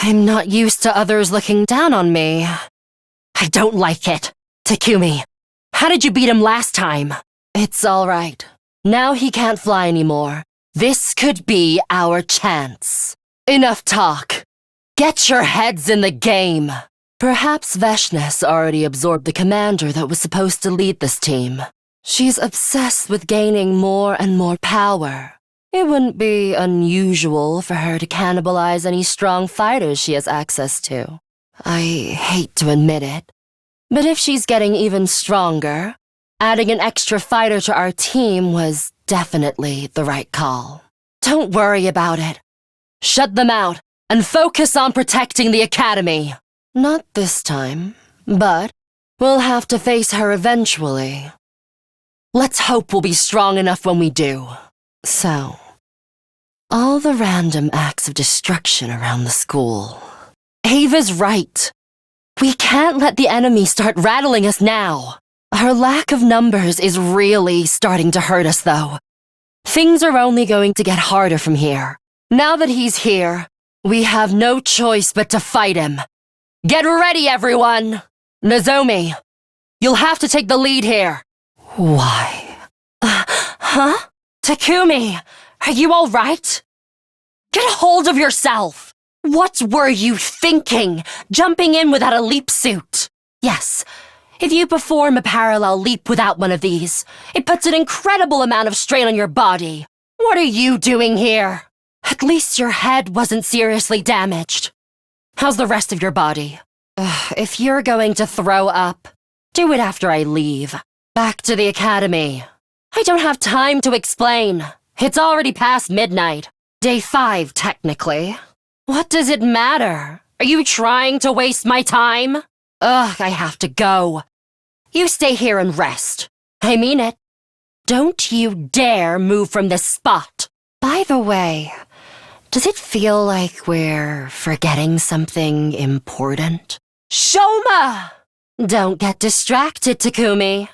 I'm not used to others looking down on me. I don't like it. Takumi, how did you beat him last time? It's all right. Now he can't fly anymore. This could be our chance. Enough talk. Get your heads in the game. Perhaps Veshna's already absorbed the commander that was supposed to lead this team. She's obsessed with gaining more and more power. It wouldn't be unusual for her to cannibalize any strong fighters she has access to. I hate to admit it, but if she's getting even stronger, adding an extra fighter to our team was definitely the right call. Don't worry about it. Shut them out and focus on protecting the academy. Not this time, but we'll have to face her eventually. Let's hope we'll be strong enough when we do. So, all the random acts of destruction around the school. Ava's right. We can't let the enemy start rattling us now. Our lack of numbers is really starting to hurt us, though. Things are only going to get harder from here. Now that he's here, we have no choice but to fight him. Get ready, everyone! Nozomi, you'll have to take the lead here. Why? Huh? Takumi, are you all right? Get a hold of yourself! What were you thinking, jumping in without a leap suit? Yes, if you perform a parallel leap without one of these, it puts an incredible amount of strain on your body. What are you doing here? At least your head wasn't seriously damaged. How's the rest of your body? If you're going to throw up, do it after I leave. Back to the academy. I don't have time to explain. It's already past midnight. Day 5, technically. What does it matter? Are you trying to waste my time? Ugh, I have to go. You stay here and rest. I mean it. Don't you dare move from this spot. By the way, does it feel like we're forgetting something important? Shoma! Don't get distracted, Takumi.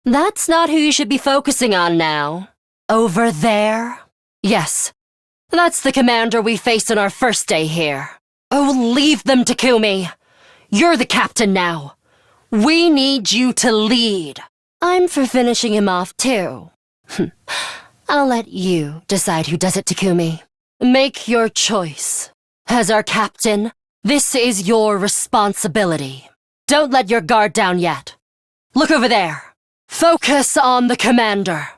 That's not who you should be focusing on now. Over there? Yes, that's the commander we faced on our first day here. Oh, leave them, Takumi. You're the captain now. We need you to lead. I'm for finishing him off, too. I'll let you decide who does it, Takumi. Make your choice. As our captain, this is your responsibility. Don't let your guard down yet. Look over there. Focus on the commander.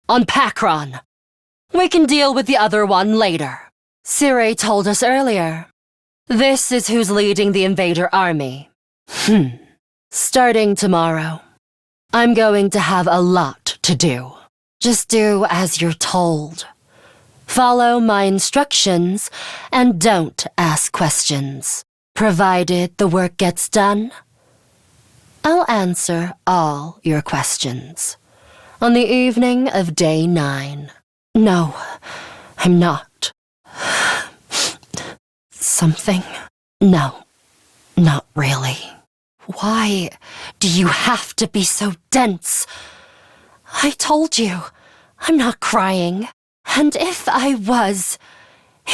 On Pakron. We can deal with the other one later. Sire told us earlier. This is who's leading the invader army. Starting tomorrow, I'm going to have a lot to do. Just do as you're told. Follow my instructions and don't ask questions. Provided the work gets done, I'll answer all your questions. On the evening of day 9. No, I'm not. Something? No, not really. Why do you have to be so dense? I told you, I'm not crying. And if I was,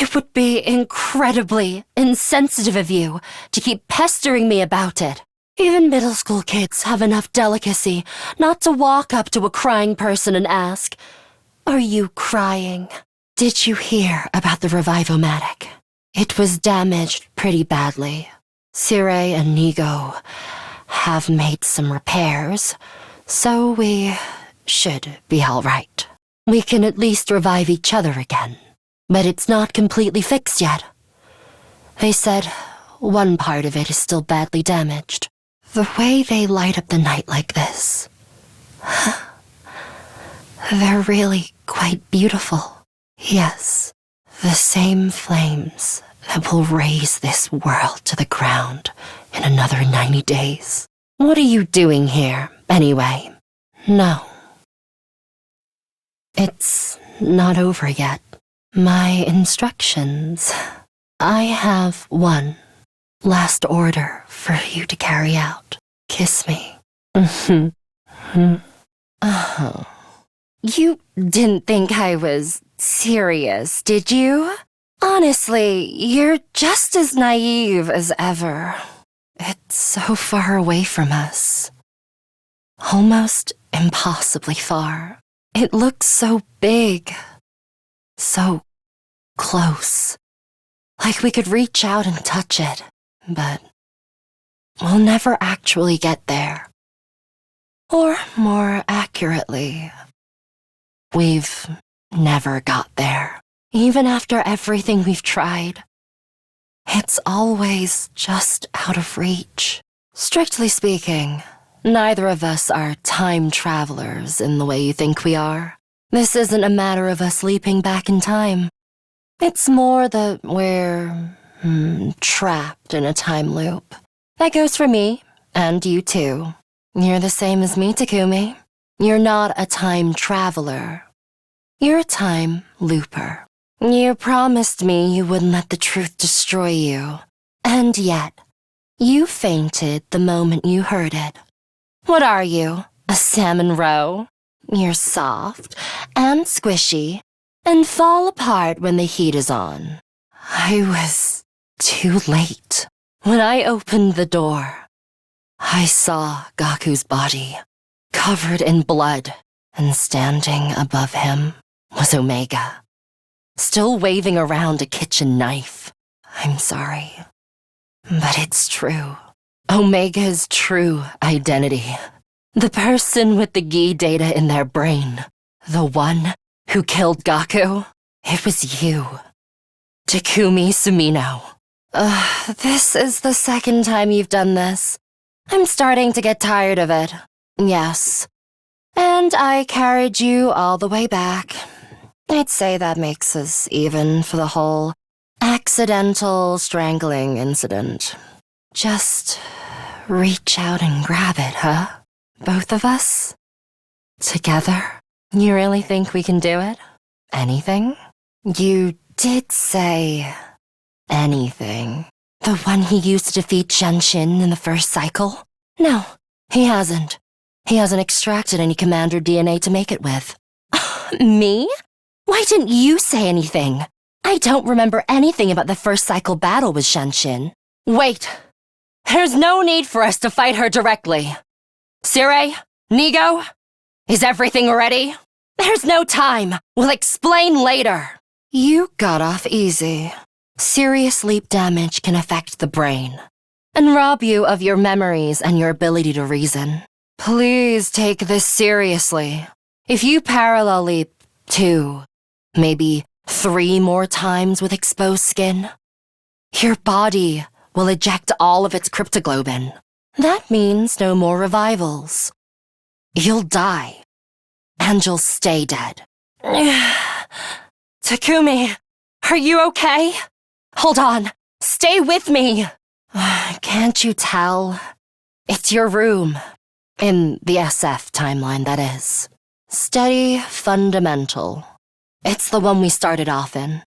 it would be incredibly insensitive of you to keep pestering me about it. Even middle school kids have enough delicacy not to walk up to a crying person and ask, "Are you crying?" Did you hear about the Revivomatic? It was damaged pretty badly. Sire and Nigo have made some repairs, so we should be all right. We can at least revive each other again. But it's not completely fixed yet. They said one part of it is still badly damaged. The way they light up the night like this. They're really quite beautiful. Yes, the same flames that will raise this world to the ground in another 90 days. What are you doing here, anyway? No. It's not over yet. My instructions. I have one last order for you to carry out. Kiss me. You didn't think I was serious, did you? Honestly, you're just as naive as ever. It's so far away from us. Almost impossibly far. It looks so big. So close. Like we could reach out and touch it. But we'll never actually get there. Or more accurately, we've never got there. Even after everything we've tried, it's always just out of reach. Strictly speaking, neither of us are time travelers in the way you think we are. This isn't a matter of us leaping back in time. It's more that we're trapped in a time loop. That goes for me, and you too. You're the same as me, Takumi. You're not a time traveler. You're a time looper. You promised me you wouldn't let the truth destroy you. And yet, you fainted the moment you heard it. What are you, a salmon roe? You're soft and squishy and fall apart when the heat is on. I was too late. When I opened the door, I saw Gaku's body, covered in blood, and standing above him was Omega, still waving around a kitchen knife. I'm sorry, but it's true. Omega's true identity. The person with the Gi data in their brain. The one who killed Gaku. It was you. Takumi Sumino. This is the second time you've done this. I'm starting to get tired of it. Yes. And I carried you all the way back. I'd say that makes us even for the whole accidental strangling incident. Just reach out and grab it, huh? Both of us? Together? You really think we can do it? Anything? You did say anything. The one he used to defeat Genshin in the first cycle? No, he hasn't. He hasn't extracted any commander DNA to make it with. Me? Why didn't you say anything? I don't remember anything about the first cycle battle with Genshin. Wait! There's no need for us to fight her directly. Sire? Nigo? Is everything ready? There's no time. We'll explain later. You got off easy. Serious sleep damage can affect the brain and rob you of your memories and your ability to reason. Please take this seriously. If you parallel leap 2, maybe 3 more times with exposed skin, your body will eject all of its cryptoglobin. That means no more revivals. You'll die, and you'll stay dead. Takumi, are you okay? Hold on, stay with me. Can't you tell? It's your room. In the SF timeline, that is. Steady, fundamental. It's the one we started off in.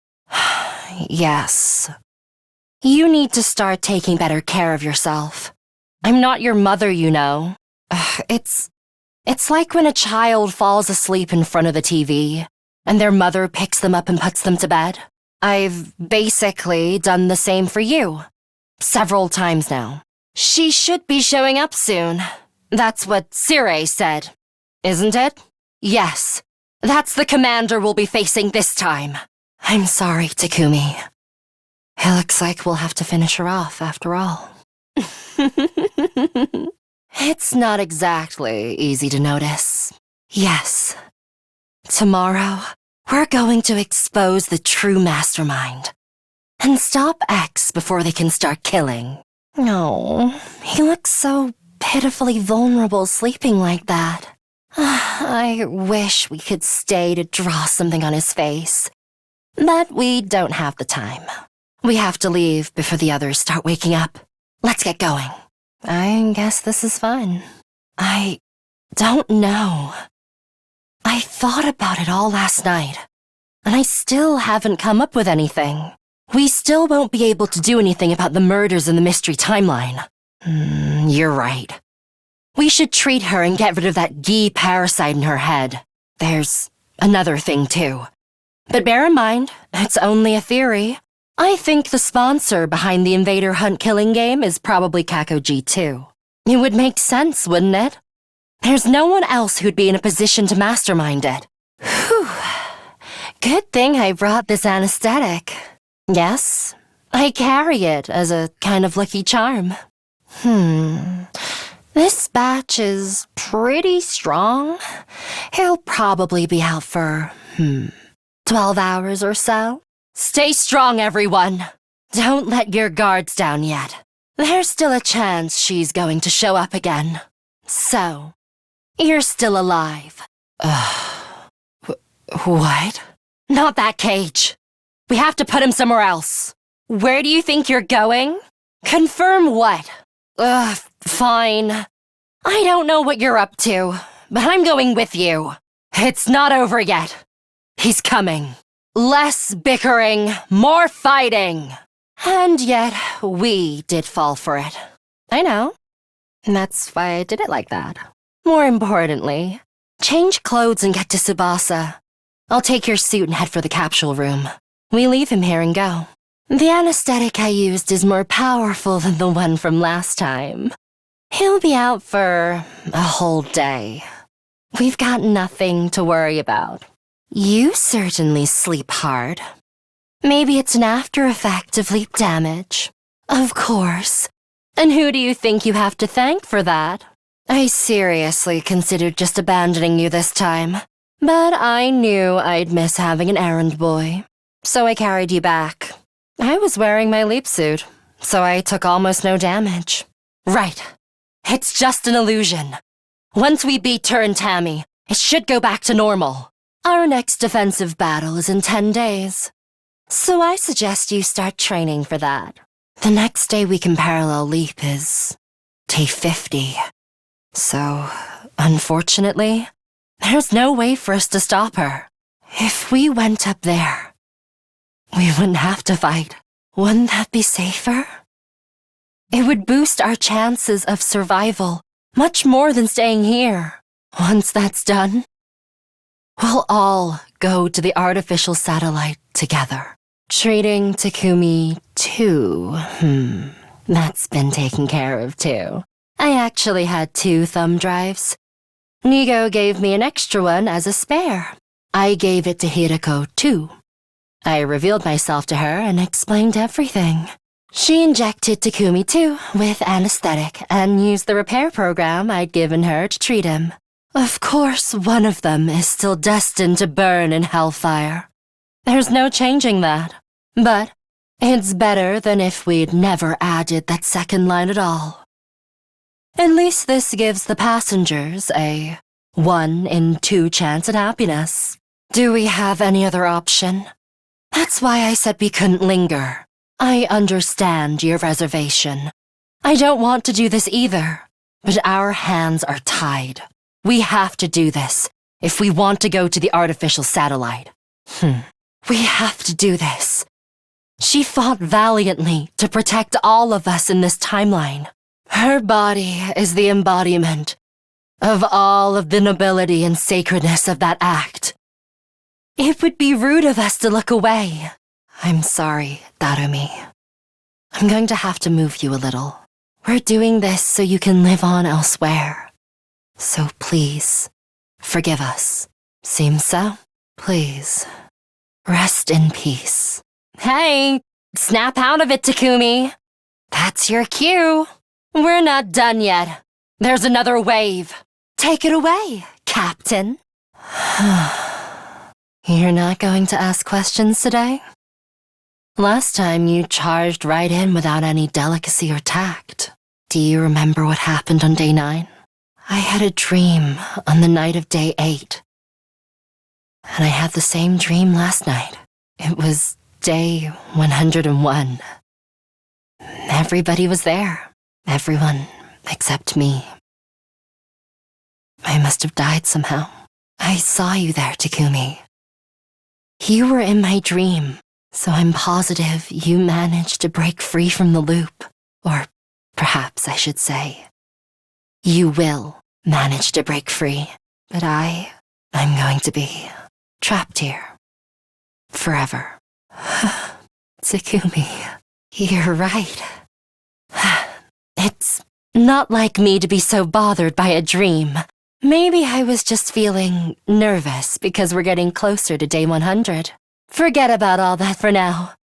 Yes. You need to start taking better care of yourself. I'm not your mother, you know. It's like when a child falls asleep in front of the TV, and their mother picks them up and puts them to bed. I've basically done the same for you. Several times now. She should be showing up soon. That's what Sire said, isn't it? Yes, that's the commander we'll be facing this time. I'm sorry, Takumi. It looks like we'll have to finish her off after all. It's not exactly easy to notice. Yes. Tomorrow, we're going to expose the true mastermind and stop X before they can start killing. Oh, he looks so pitifully vulnerable sleeping like that. I wish we could stay to draw something on his face. But we don't have the time. We have to leave before the others start waking up. Let's get going. I guess this is fun. I don't know. I thought about it all last night, and I still haven't come up with anything. We still won't be able to do anything about the murders in the mystery timeline. You're right. We should treat her and get rid of that ghee parasite in her head. There's another thing, too. But bear in mind, it's only a theory. I think the sponsor behind the Invader Hunt killing game is probably Kako G2. It would make sense, wouldn't it? There's no one else who'd be in a position to mastermind it. Whew. Good thing I brought this anesthetic. Yes, I carry it as a kind of lucky charm. This batch is pretty strong. He'll probably be out for, 12 hours or so. Stay strong, everyone. Don't let your guards down yet. There's still a chance she's going to show up again. So, you're still alive. What? Not that cage. We have to put him somewhere else. Where do you think you're going? Confirm what? Fine. I don't know what you're up to, but I'm going with you. It's not over yet. He's coming. Less bickering, more fighting. And yet, we did fall for it. I know. And that's why I did it like that. More importantly, change clothes and get to Tsubasa. I'll take your suit and head for the capsule room. We leave him here and go. The anesthetic I used is more powerful than the one from last time. He'll be out for a whole day. We've got nothing to worry about. You certainly sleep hard. Maybe it's an after effect of leap damage. Of course. And who do you think you have to thank for that? I seriously considered just abandoning you this time. But I knew I'd miss having an errand boy. So I carried you back. I was wearing my leap suit, so I took almost no damage. Right. It's just an illusion. Once we beat her and Tammy, it should go back to normal. Our next defensive battle is in 10 days. So I suggest you start training for that. The next day we can parallel leap is day 50. So, unfortunately, there's no way for us to stop her. If we went up there, we wouldn't have to fight. Wouldn't that be safer? It would boost our chances of survival much more than staying here. Once that's done, we'll all go to the artificial satellite together. Treating Takumi too, That's been taken care of too. I actually had 2 thumb drives. Nigo gave me an extra one as a spare. I gave it to Hiruko too. I revealed myself to her and explained everything. She injected Takumi too with anesthetic and used the repair program I'd given her to treat him. Of course, one of them is still destined to burn in hellfire. There's no changing that. But it's better than if we'd never added that second line at all. At least this gives the passengers a 1 in 2 chance at happiness. Do we have any other option? That's why I said we couldn't linger. I understand your reservation. I don't want to do this either, but our hands are tied. We have to do this if we want to go to the artificial satellite. We have to do this. She fought valiantly to protect all of us in this timeline. Her body is the embodiment of all of the nobility and sacredness of that act. It would be rude of us to look away. I'm sorry, Darumi. I'm going to have to move you a little. We're doing this so you can live on elsewhere. So please, forgive us. Seems so? Please, rest in peace. Hey, snap out of it, Takumi. That's your cue. We're not done yet. There's another wave. Take it away, Captain. You're not going to ask questions today? Last time you charged right in without any delicacy or tact. Do you remember what happened on day 9? I had a dream on the night of day 8. And I had the same dream last night. It was day 101. Everybody was there. Everyone except me. I must have died somehow. I saw you there, Takumi. You were in my dream, so I'm positive you managed to break free from the loop. Or perhaps I should say, you will manage to break free. But I'm going to be trapped here. Forever. Takumi, you're right. It's not like me to be so bothered by a dream. Maybe I was just feeling nervous because we're getting closer to day 100. Forget about all that for now.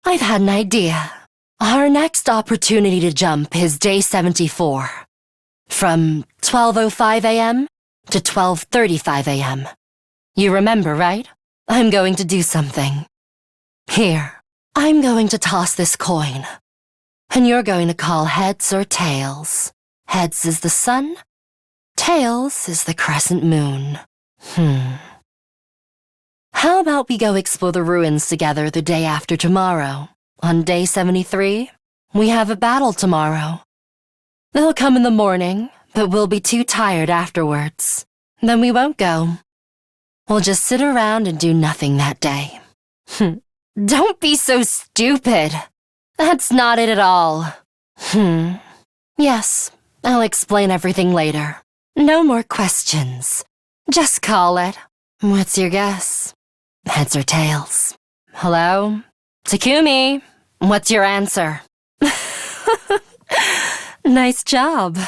I've had an idea. Our next opportunity to jump is day 74. From 12:05 a.m. to 12:35 a.m. You remember, right? I'm going to do something. Here, I'm going to toss this coin. And you're going to call heads or tails. Heads is the sun. Tails is the crescent moon. How about we go explore the ruins together the day after tomorrow? On day 73, we have a battle tomorrow. They'll come in the morning, but we'll be too tired afterwards. Then we won't go. We'll just sit around and do nothing that day. Don't be so stupid. That's not it at all. Yes, I'll explain everything later. No more questions. Just call it. What's your guess? Heads or tails? Hello? Takumi, what's your answer? Nice job.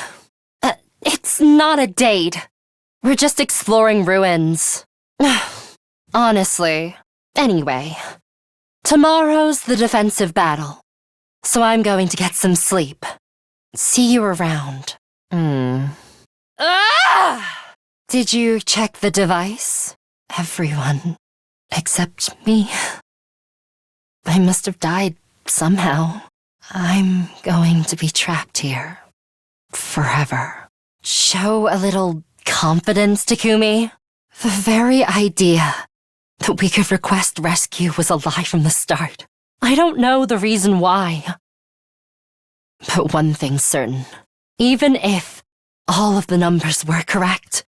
It's not a date. We're just exploring ruins. Honestly. Anyway, tomorrow's the defensive battle, so I'm going to get some sleep. See you around. Did you check the device? Everyone, except me. I must have died somehow. I'm going to be trapped here. Forever. Show a little confidence, Takumi. The very idea that we could request rescue was a lie from the start. I don't know the reason why. But one thing's certain. Even if all of the numbers were correct,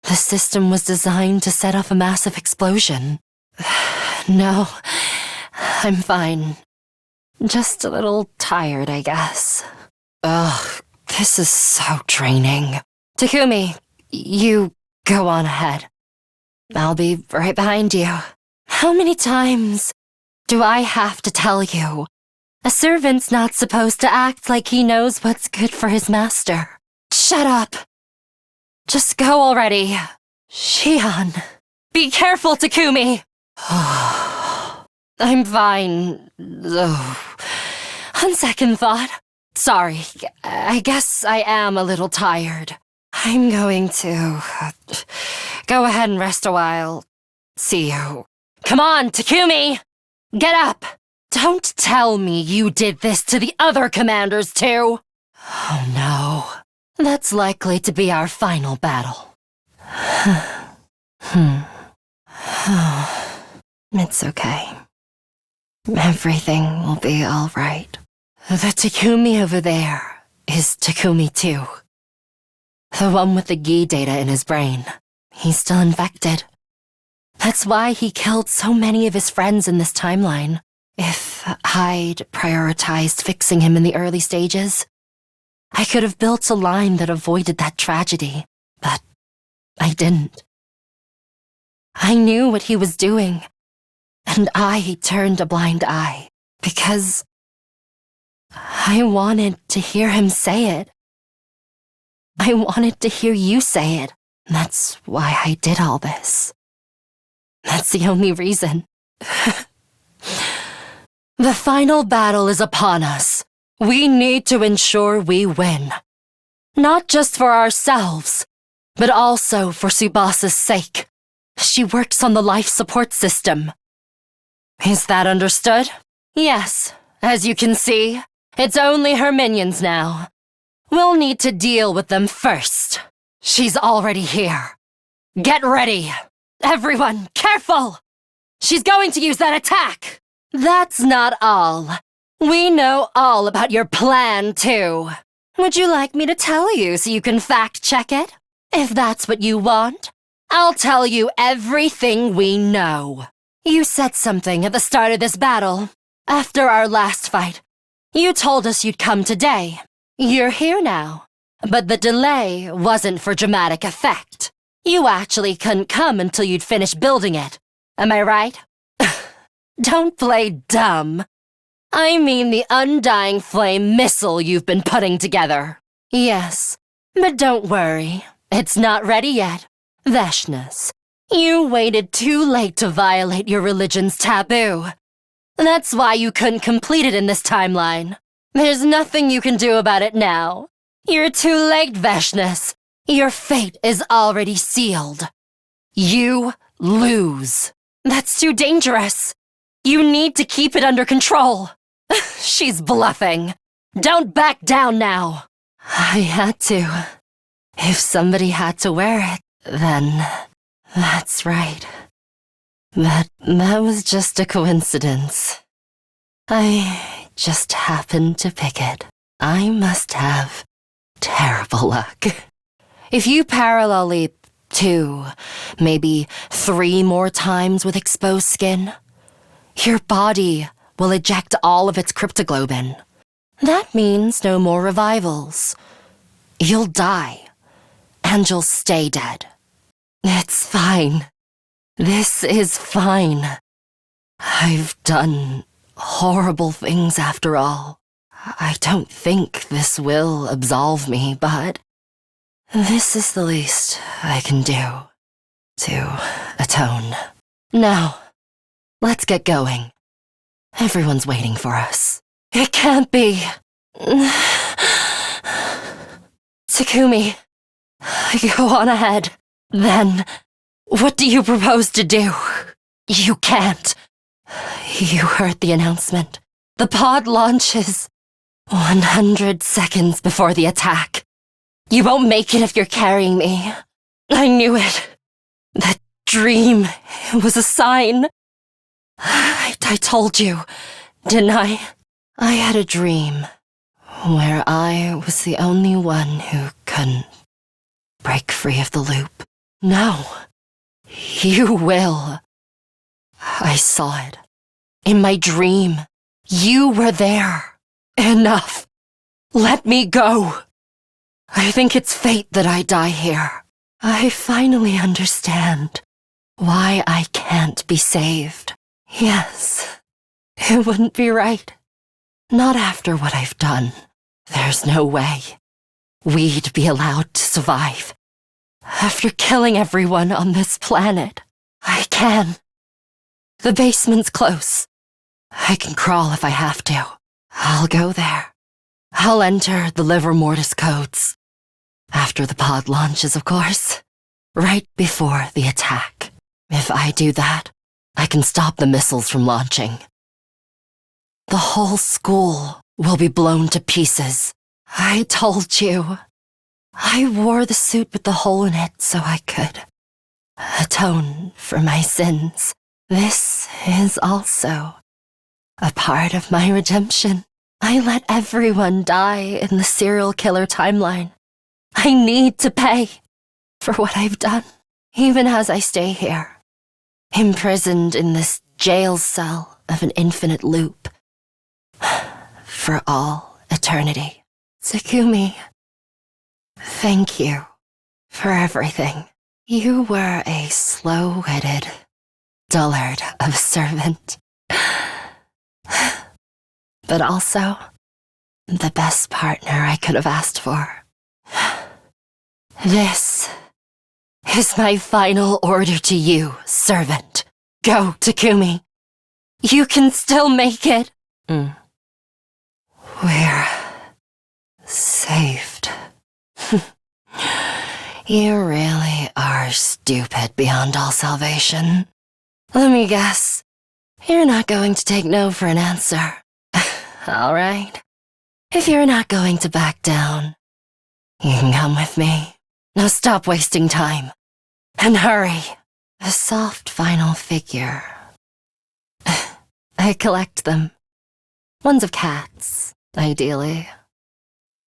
the system was designed to set off a massive explosion. No, I'm fine. Just a little tired, I guess. Ugh, this is so draining. Takumi, you go on ahead. I'll be right behind you. How many times do I have to tell you A servant's not supposed to act like he knows what's good for his master. Shut up! Just go already. Shion. Be careful, Takumi! I'm fine, though. On second thought. Sorry, I guess I am a little tired. I'm going to go ahead and rest a while. See you. Come on, Takumi! Get up! Don't tell me you did this to the other commanders, too! Oh, no. That's likely to be our final battle. It's okay. Everything will be all right. The Takumi over there is Takumi too. The one with the Gi data in his brain. He's still infected. That's why he killed so many of his friends in this timeline. If I'd prioritized fixing him in the early stages, I could have built a line that avoided that tragedy, but I didn't. I knew what he was doing, and I turned a blind eye because I wanted to hear him say it. I wanted to hear you say it. That's why I did all this. That's the only reason. The final battle is upon us. We need to ensure we win. Not just for ourselves, but also for Tsubasa's sake. She works on the life support system. Is that understood? Yes. As you can see, it's only her minions now. We'll need to deal with them first. She's already here. Get ready. Everyone, careful! She's going to use that attack! That's not all. We know all about your plan, too. Would you like me to tell you so you can fact-check it? If that's what you want, I'll tell you everything we know. You said something at the start of this battle. After our last fight, you told us you'd come today. You're here now. But the delay wasn't for dramatic effect. You actually couldn't come until you'd finished building it. Am I right? Don't play dumb. I mean the undying flame missile you've been putting together. Yes, but don't worry. It's not ready yet. Veshnas, you waited too late to violate your religion's taboo. That's why you couldn't complete it in this timeline. There's nothing you can do about it now. You're too late, Veshnas. Your fate is already sealed. You lose. That's too dangerous. You need to keep it under control. She's bluffing. Don't back down now. I had to. If somebody had to wear it, then that's right. That was just a coincidence. I just happened to pick it. I must have terrible luck. If you parallel leap 2, maybe 3 more times with exposed skin, your body will eject all of its cryptoglobin. That means no more revivals. You'll die, and you'll stay dead. It's fine. This is fine. I've done horrible things after all. I don't think this will absolve me, but this is the least I can do to atone. Now, let's get going. Everyone's waiting for us. It can't be. Takumi, go on ahead. Then, what do you propose to do? You can't. You heard the announcement. The pod launches 100 seconds before the attack. You won't make it if you're carrying me. I knew it. That dream, it was a sign. I told you, didn't I? I had a dream where I was the only one who couldn't break free of the loop. No, you will. I saw it. In my dream, you were there. Enough. Let me go. I think it's fate that I die here. I finally understand why I can't be saved. Yes, it wouldn't be right. Not after what I've done. There's no way we'd be allowed to survive. After killing everyone on this planet, I can. The basement's close. I can crawl if I have to. I'll go there. I'll enter the livor mortis codes. After the pod launches, of course. Right before the attack. If I do that, I can stop the missiles from launching. The whole school will be blown to pieces. I told you. I wore the suit with the hole in it so I could atone for my sins. This is also a part of my redemption. I let everyone die in the serial killer timeline. I need to pay for what I've done, even as I stay here, imprisoned in this jail cell of an infinite loop, for all eternity. Takumi, thank you for everything. You were a slow-witted dullard of a servant, but also the best partner I could have asked for. This is my final order to you, servant. Go, Takumi. You can still make it. We're saved. You really are stupid beyond all salvation. Let me guess. You're not going to take no for an answer. All right. If you're not going to back down, you can come with me. Now stop wasting time. And hurry. A soft final figure. I collect them. Ones of cats, ideally.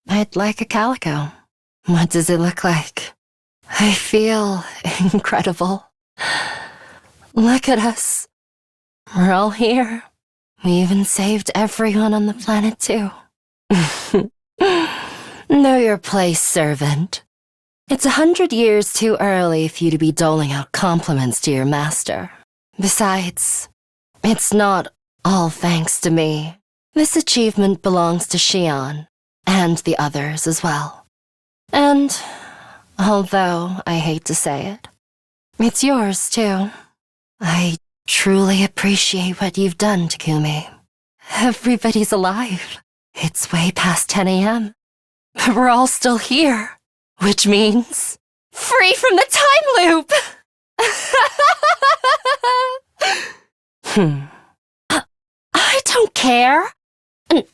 I'd like a calico. What does it look like? I feel incredible. Look at us. We're all here. We even saved everyone on the planet, too. Know your place, servant. It's 100 years too early for you to be doling out compliments to your master. Besides, it's not all thanks to me. This achievement belongs to Shion, and the others as well. And, although I hate to say it, it's yours too. I truly appreciate what you've done, Takumi. Everybody's alive. It's way past 10 a.m. But we're all still here, which means free from the time loop! I don't care.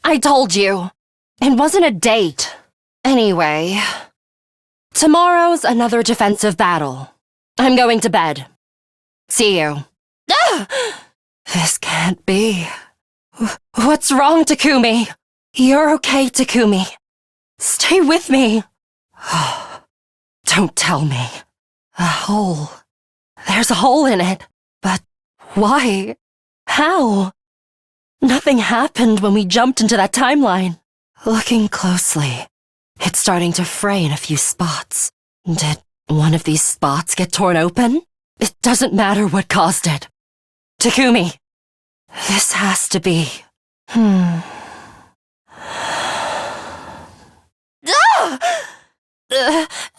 I told you. It wasn't a date. Anyway, tomorrow's another defensive battle. I'm going to bed. See you. This can't be. What's wrong, Takumi? You're okay, Takumi. Stay with me. Don't tell me. A hole. There's a hole in it. But why? How? Nothing happened when we jumped into that timeline. Looking closely, it's starting to fray in a few spots. Did one of these spots get torn open? It doesn't matter what caused it. Takumi, this has to be...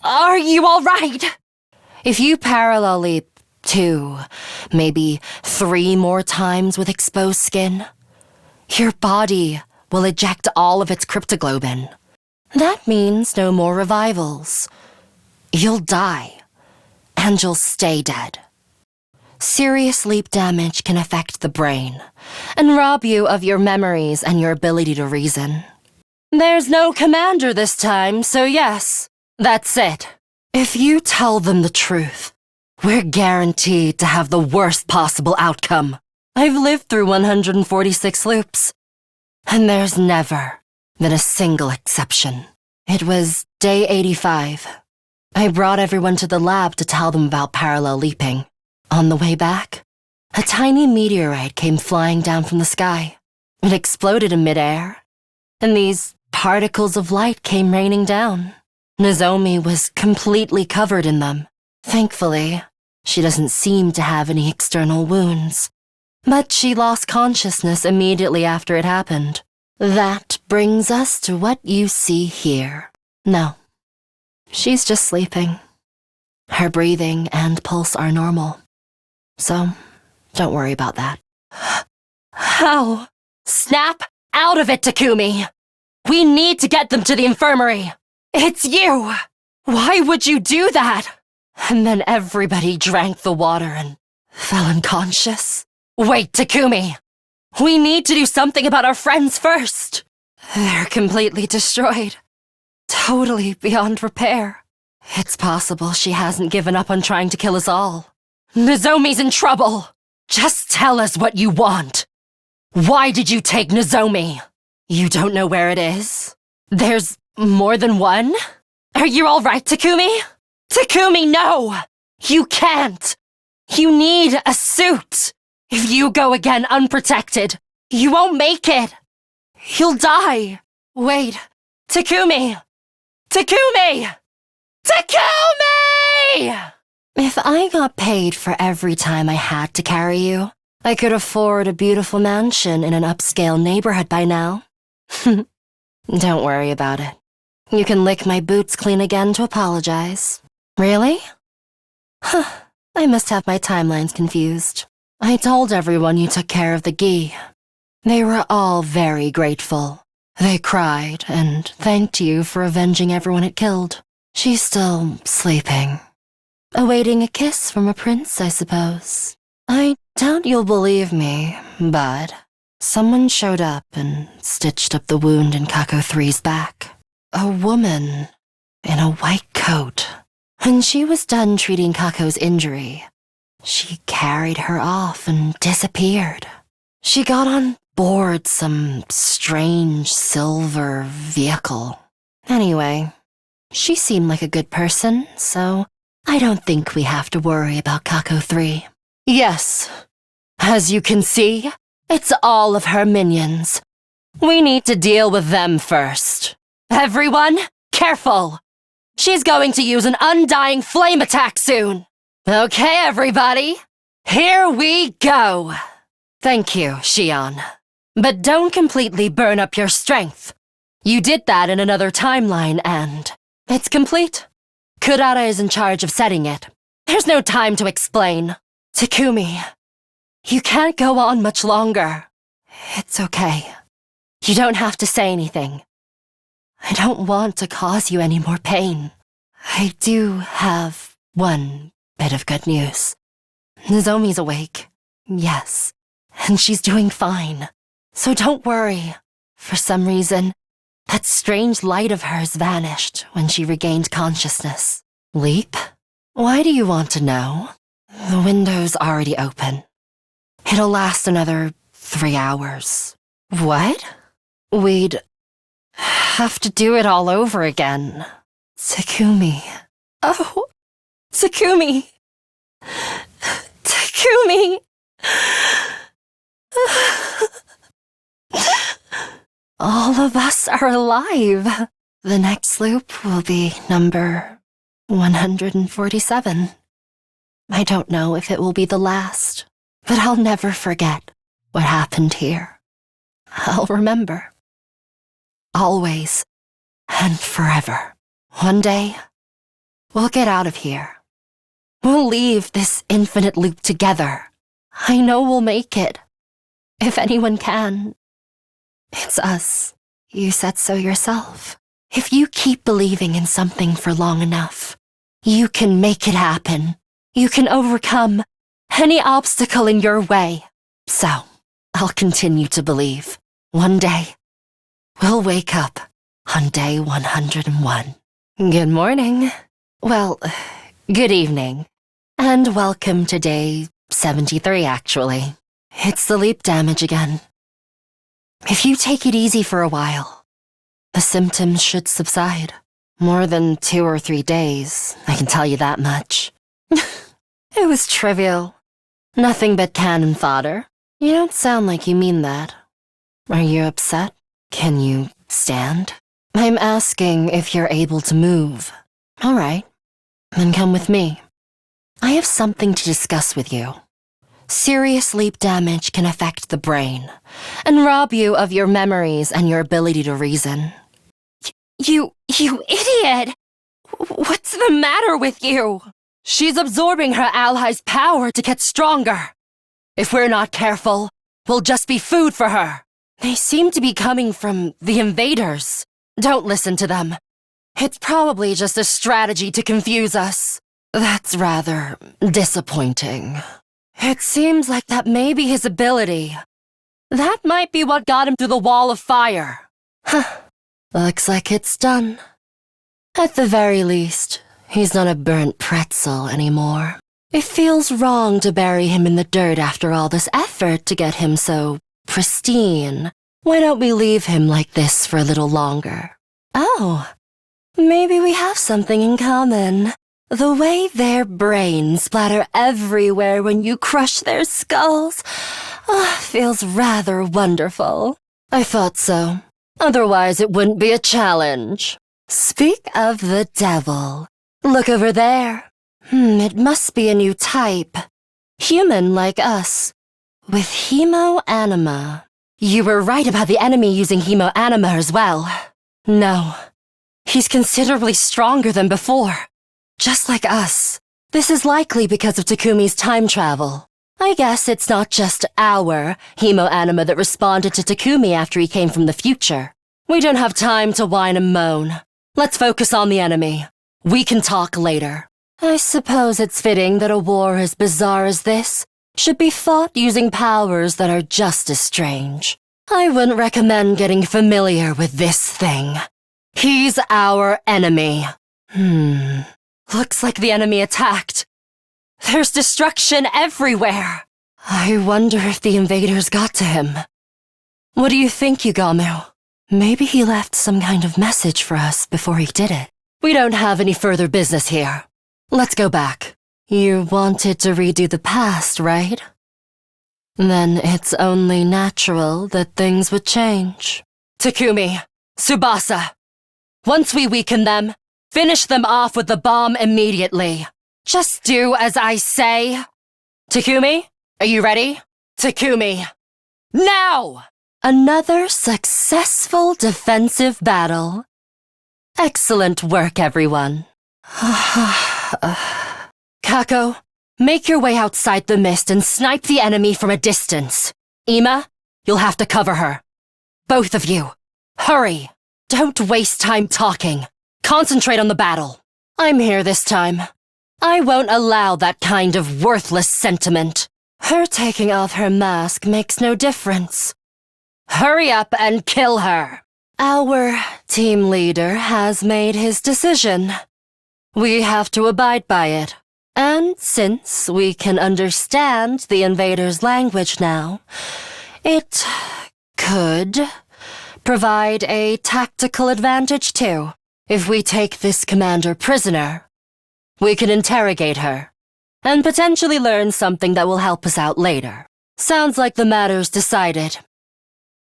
Are you all right? If you parallel leap 2, maybe 3 more times with exposed skin, your body will eject all of its cryptoglobin. That means no more revivals. You'll die, and you'll stay dead. Serious leap damage can affect the brain, and rob you of your memories and your ability to reason. There's no commander this time, so yes, that's it. If you tell them the truth, we're guaranteed to have the worst possible outcome. I've lived through 146 loops, and there's never been a single exception. It was day 85. I brought everyone to the lab to tell them about parallel leaping. On the way back, a tiny meteorite came flying down from the sky. It exploded in midair, and these particles of light came raining down. Nozomi was completely covered in them. Thankfully, she doesn't seem to have any external wounds. But she lost consciousness immediately after it happened. That brings us to what you see here. No, she's just sleeping. Her breathing and pulse are normal. So, don't worry about that. How? Snap out of it, Takumi! We need to get them to the infirmary! It's you! Why would you do that? And then everybody drank the water and fell unconscious. Wait, Takumi! We need to do something about our friends first! They're completely destroyed. Totally beyond repair. It's possible she hasn't given up on trying to kill us all. Nozomi's in trouble! Just tell us what you want. Why did you take Nozomi? You don't know where it is? There's more than one? Are you all right, Takumi? Takumi, no! You can't! You need a suit! If you go again unprotected, you won't make it! You'll die! Wait, Takumi! Takumi! Takumi! If I got paid for every time I had to carry you, I could afford a beautiful mansion in an upscale neighborhood by now. Don't worry about it. You can lick my boots clean again to apologize. Really? I must have my timelines confused. I told everyone you took care of the gi. They were all very grateful. They cried and thanked you for avenging everyone it killed. She's still sleeping. Awaiting a kiss from a prince, I suppose. I doubt you'll believe me, but someone showed up and stitched up the wound in Kako 3's back. A woman in a white coat. When she was done treating Kako's injury, she carried her off and disappeared. She got on board some strange silver vehicle. Anyway, she seemed like a good person, so I don't think we have to worry about Kako 3. Yes, as you can see, it's all of her minions. We need to deal with them first. Everyone, careful! She's going to use an undying flame attack soon. Okay, everybody, here we go. Thank you, Shion. But don't completely burn up your strength. You did that in another timeline and it's complete. Kurara is in charge of setting it. There's no time to explain. Takumi, you can't go on much longer. It's okay. You don't have to say anything. I don't want to cause you any more pain. I do have one bit of good news. Nozomi's awake. Yes, and she's doing fine. So don't worry. For some reason, that strange light of hers vanished when she regained consciousness. Leap? Why do you want to know? The window's already open. It'll last another 3 hours. What? We'd have to do it all over again. Takumi. Oh, Takumi. Takumi. All of us are alive. The next loop will be number 147. I don't know if it will be the last, but I'll never forget what happened here. I'll remember. Always and forever. One day, we'll get out of here. We'll leave this infinite loop together. I know we'll make it. If anyone can, it's us. You said so yourself. If you keep believing in something for long enough, you can make it happen. You can overcome any obstacle in your way. So, I'll continue to believe. One day, we'll wake up on day 101. Good morning. Well, good evening. And welcome to day 73, actually. It's the leap damage again. If you take it easy for a while, the symptoms should subside. More than 2 or 3 days, I can tell you that much. It was trivial. Nothing but cannon fodder. You don't sound like you mean that. Are you upset? Can you stand? I'm asking if you're able to move. All right, then come with me. I have something to discuss with you. Serious sleep damage can affect the brain and rob you of your memories and your ability to reason. You idiot! What's the matter with you? She's absorbing her ally's power to get stronger. If we're not careful, we'll just be food for her. They seem to be coming from the invaders. Don't listen to them. It's probably just a strategy to confuse us. That's rather disappointing. It seems like that may be his ability. That might be what got him through the wall of fire. Huh. Looks like it's done. At the very least, he's not a burnt pretzel anymore. It feels wrong to bury him in the dirt after all this effort to get him so pristine. Why don't we leave him like this for a little longer? Oh, maybe we have something in common. The way their brains splatter everywhere when you crush their skulls feels rather wonderful. I thought so. Otherwise, it wouldn't be a challenge. Speak of the devil. Look over there. It must be a new type. Human like us. With hemoanima. You were right about the enemy using hemoanima as well. No. He's considerably stronger than before. Just like us. This is likely because of Takumi's time travel. I guess it's not just our hemoanima that responded to Takumi after he came from the future. We don't have time to whine and moan. Let's focus on the enemy. We can talk later. I suppose it's fitting that a war as bizarre as this should be fought using powers that are just as strange. I wouldn't recommend getting familiar with this thing. He's our enemy. Looks like the enemy attacked. There's destruction everywhere. I wonder if the invaders got to him. What do you think, Yugamu? Maybe he left some kind of message for us before he did it. We don't have any further business here. Let's go back. You wanted to redo the past, right? Then it's only natural that things would change. Takumi, Tsubasa. Once we weaken them, finish them off with the bomb immediately. Just do as I say. Takumi, are you ready? Takumi, now! Another successful defensive battle. Excellent work, everyone. Kako, make your way outside the mist and snipe the enemy from a distance. Ima, you'll have to cover her. Both of you, hurry. Don't waste time talking. Concentrate on the battle. I'm here this time. I won't allow that kind of worthless sentiment. Her taking off her mask makes no difference. Hurry up and kill her. Our team leader has made his decision. We have to abide by it. And since we can understand the invaders' language now, it could provide a tactical advantage too. If we take this commander prisoner, we can interrogate her and potentially learn something that will help us out later. Sounds like the matter's decided.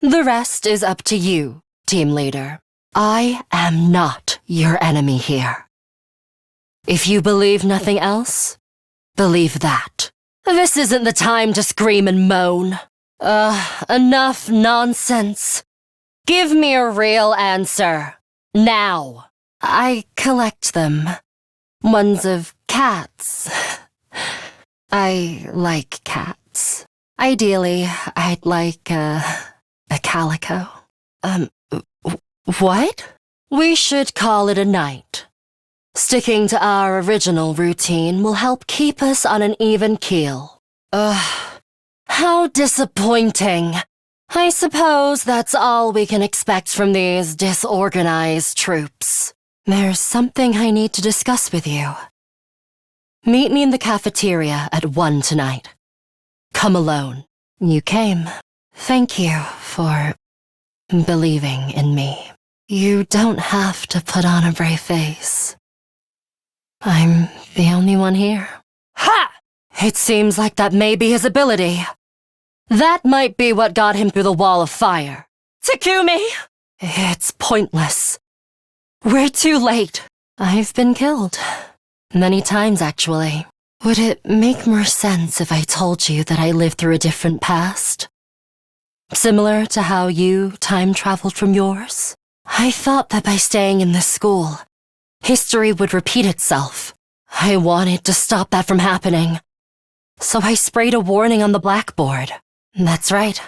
The rest is up to you, team leader. I am not your enemy here. If you believe nothing else, believe that. This isn't the time to scream and moan. Enough nonsense. Give me a real answer. Now. I collect them. Ones of cats. I like cats. Ideally, I'd like, a calico. What? We should call it a night. Sticking to our original routine will help keep us on an even keel. How disappointing. I suppose that's all we can expect from these disorganized troops. There's something I need to discuss with you. Meet me in the cafeteria at 1 tonight. Come alone. You came. Thank you for believing in me. You don't have to put on a brave face. I'm the only one here. Ha! It seems like that may be his ability. That might be what got him through the wall of fire. Takumi! It's pointless. We're too late. I've been killed. Many times, actually. Would it make more sense if I told you that I lived through a different past? Similar to how you time-traveled from yours? I thought that by staying in this school, history would repeat itself. I wanted to stop that from happening. So I sprayed a warning on the blackboard. That's right.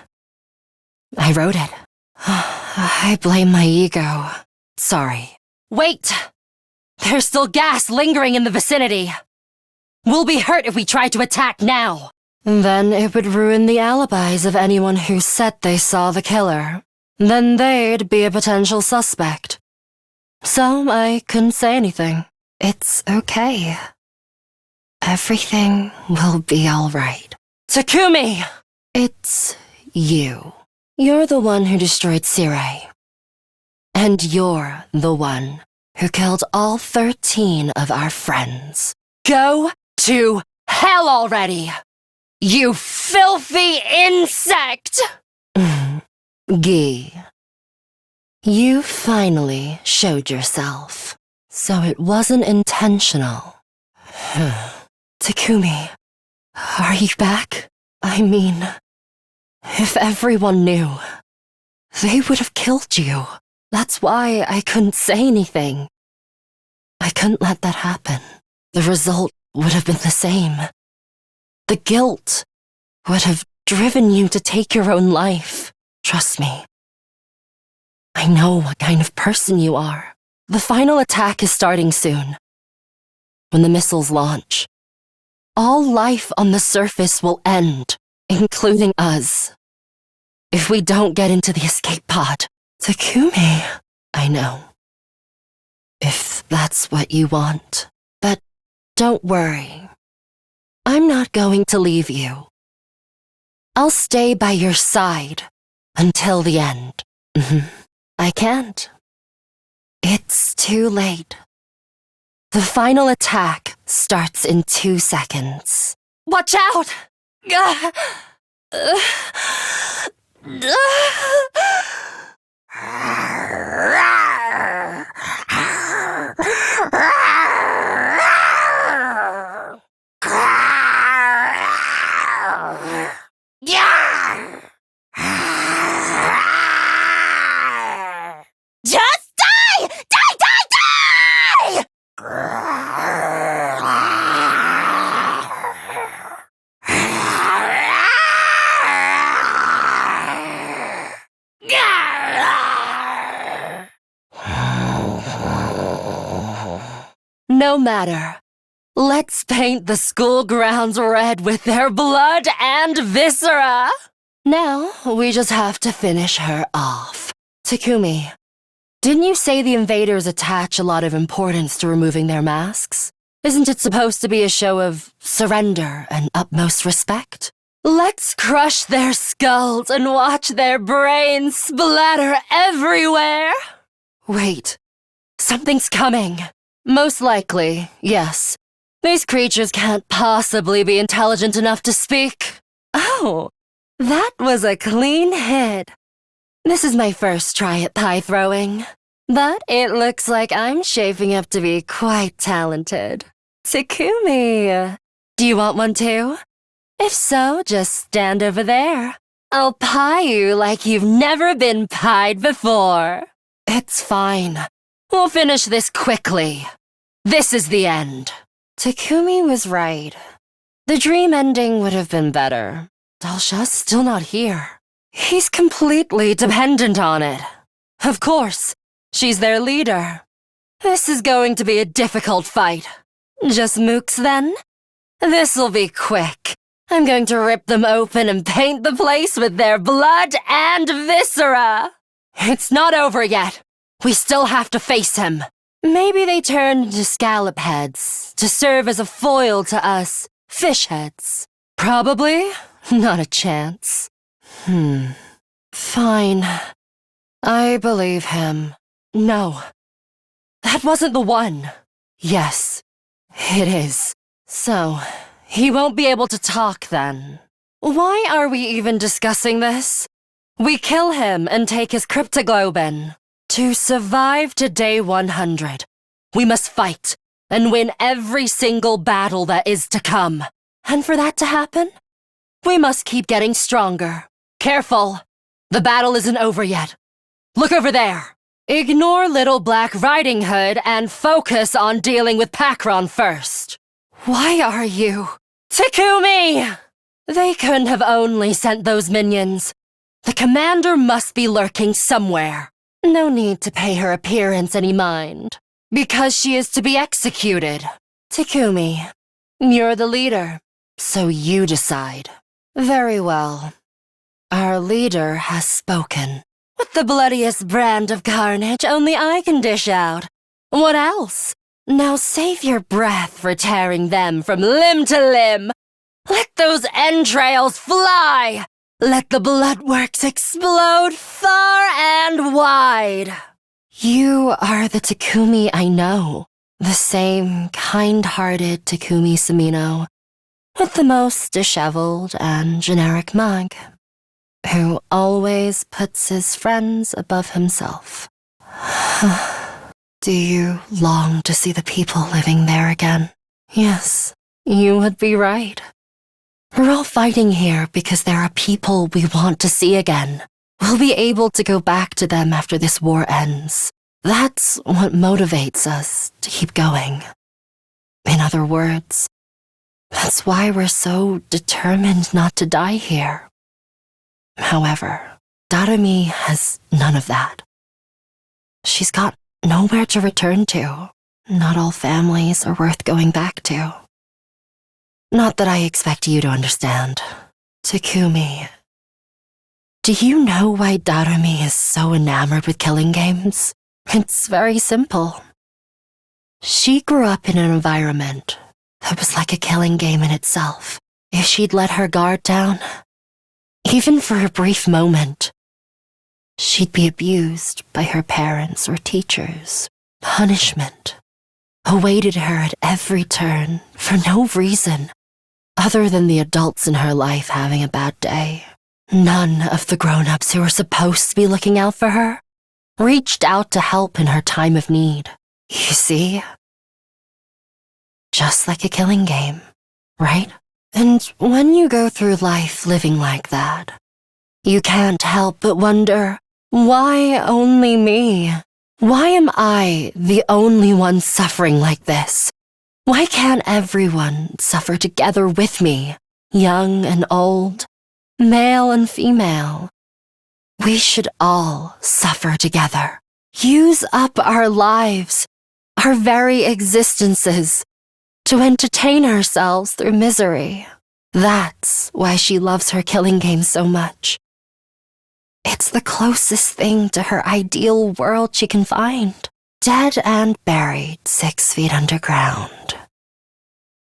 I wrote it. I blame my ego. Sorry. Wait! There's still gas lingering in the vicinity. We'll be hurt if we try to attack now. Then it would ruin the alibis of anyone who said they saw the killer. Then they'd be a potential suspect. So I couldn't say anything. It's okay. Everything will be all right. Takumi! It's you. You're the one who destroyed Sirei. And you're the one who killed all 13 of our friends. Go to hell already! You filthy insect! Gi. You finally showed yourself. So it wasn't intentional. Takumi, are you back? I mean, if everyone knew, they would have killed you. That's why I couldn't say anything. I couldn't let that happen. The result would have been the same. The guilt would have driven you to take your own life. Trust me. I know what kind of person you are. The final attack is starting soon. When the missiles launch, all life on the surface will end, including us. If we don't get into the escape pod. Takumi, I know. If that's what you want. But don't worry. I'm not going to leave you. I'll stay by your side until the end. I can't. It's too late. The final attack starts in 2 seconds. Watch out! Just die! Die, die, No matter. Let's paint the school grounds red with their blood and viscera. Now, we just have to finish her off. Takumi, didn't you say the invaders attach a lot of importance to removing their masks? Isn't it supposed to be a show of surrender and utmost respect? Let's crush their skulls and watch their brains splatter everywhere. Wait, something's coming. Most likely, yes. These creatures can't possibly be intelligent enough to speak. Oh, that was a clean hit. This is my first try at pie throwing. But it looks like I'm shaping up to be quite talented. Takumi, do you want one too? If so, just stand over there. I'll pie you like you've never been pied before. It's fine. We'll finish this quickly. This is the end. Takumi was right. The dream ending would have been better. Dalsha's still not here. He's completely dependent on it. Of course, she's their leader. This is going to be a difficult fight. Just mooks then? This'll be quick. I'm going to rip them open and paint the place with their blood and viscera. It's not over yet. We still have to face him. Maybe they turned into scallop heads to serve as a foil to us fish heads. Probably not a chance. Fine. I believe him. No, that wasn't the one. Yes, it is. So, he won't be able to talk then. Why are we even discussing this? We kill him and take his cryptoglobin. To survive to day 100, we must fight and win every single battle that is to come. And for that to happen, we must keep getting stronger. Careful! The battle isn't over yet. Look over there. Ignore Little Black Riding Hood and focus on dealing with Pakron first. Why are you... Takumi! They couldn't have only sent those minions. The commander must be lurking somewhere. No need to pay her appearance any mind, because she is to be executed. Takumi, you're the leader, so you decide. Very well. Our leader has spoken. With the bloodiest brand of carnage only I can dish out. What else? Now save your breath for tearing them from limb to limb. Let those entrails fly! Let the bloodworks explode far and wide! You are the Takumi I know. The same kind-hearted Takumi Samino, with the most disheveled and generic mug, who always puts his friends above himself. Do you long to see the people living there again? Yes, you would be right. We're all fighting here because there are people we want to see again. We'll be able to go back to them after this war ends. That's what motivates us to keep going. In other words, that's why we're so determined not to die here. However, Darumi has none of that. She's got nowhere to return to. Not all families are worth going back to. Not that I expect you to understand. Takumi, do you know why Darumi is so enamored with killing games? It's very simple. She grew up in an environment that was like a killing game in itself. If she'd let her guard down, even for a brief moment, she'd be abused by her parents or teachers. Punishment awaited her at every turn for no reason other than the adults in her life having a bad day. None of the grown-ups who were supposed to be looking out for her reached out to help in her time of need. You see? Just like a killing game, right? And when you go through life living like that, you can't help but wonder, why only me? Why am I the only one suffering like this? Why can't everyone suffer together with me? Young and old, male and female. We should all suffer together. Use up our lives, our very existences, to entertain ourselves through misery. That's why she loves her killing game so much. It's the closest thing to her ideal world she can find. Dead and buried 6 feet underground.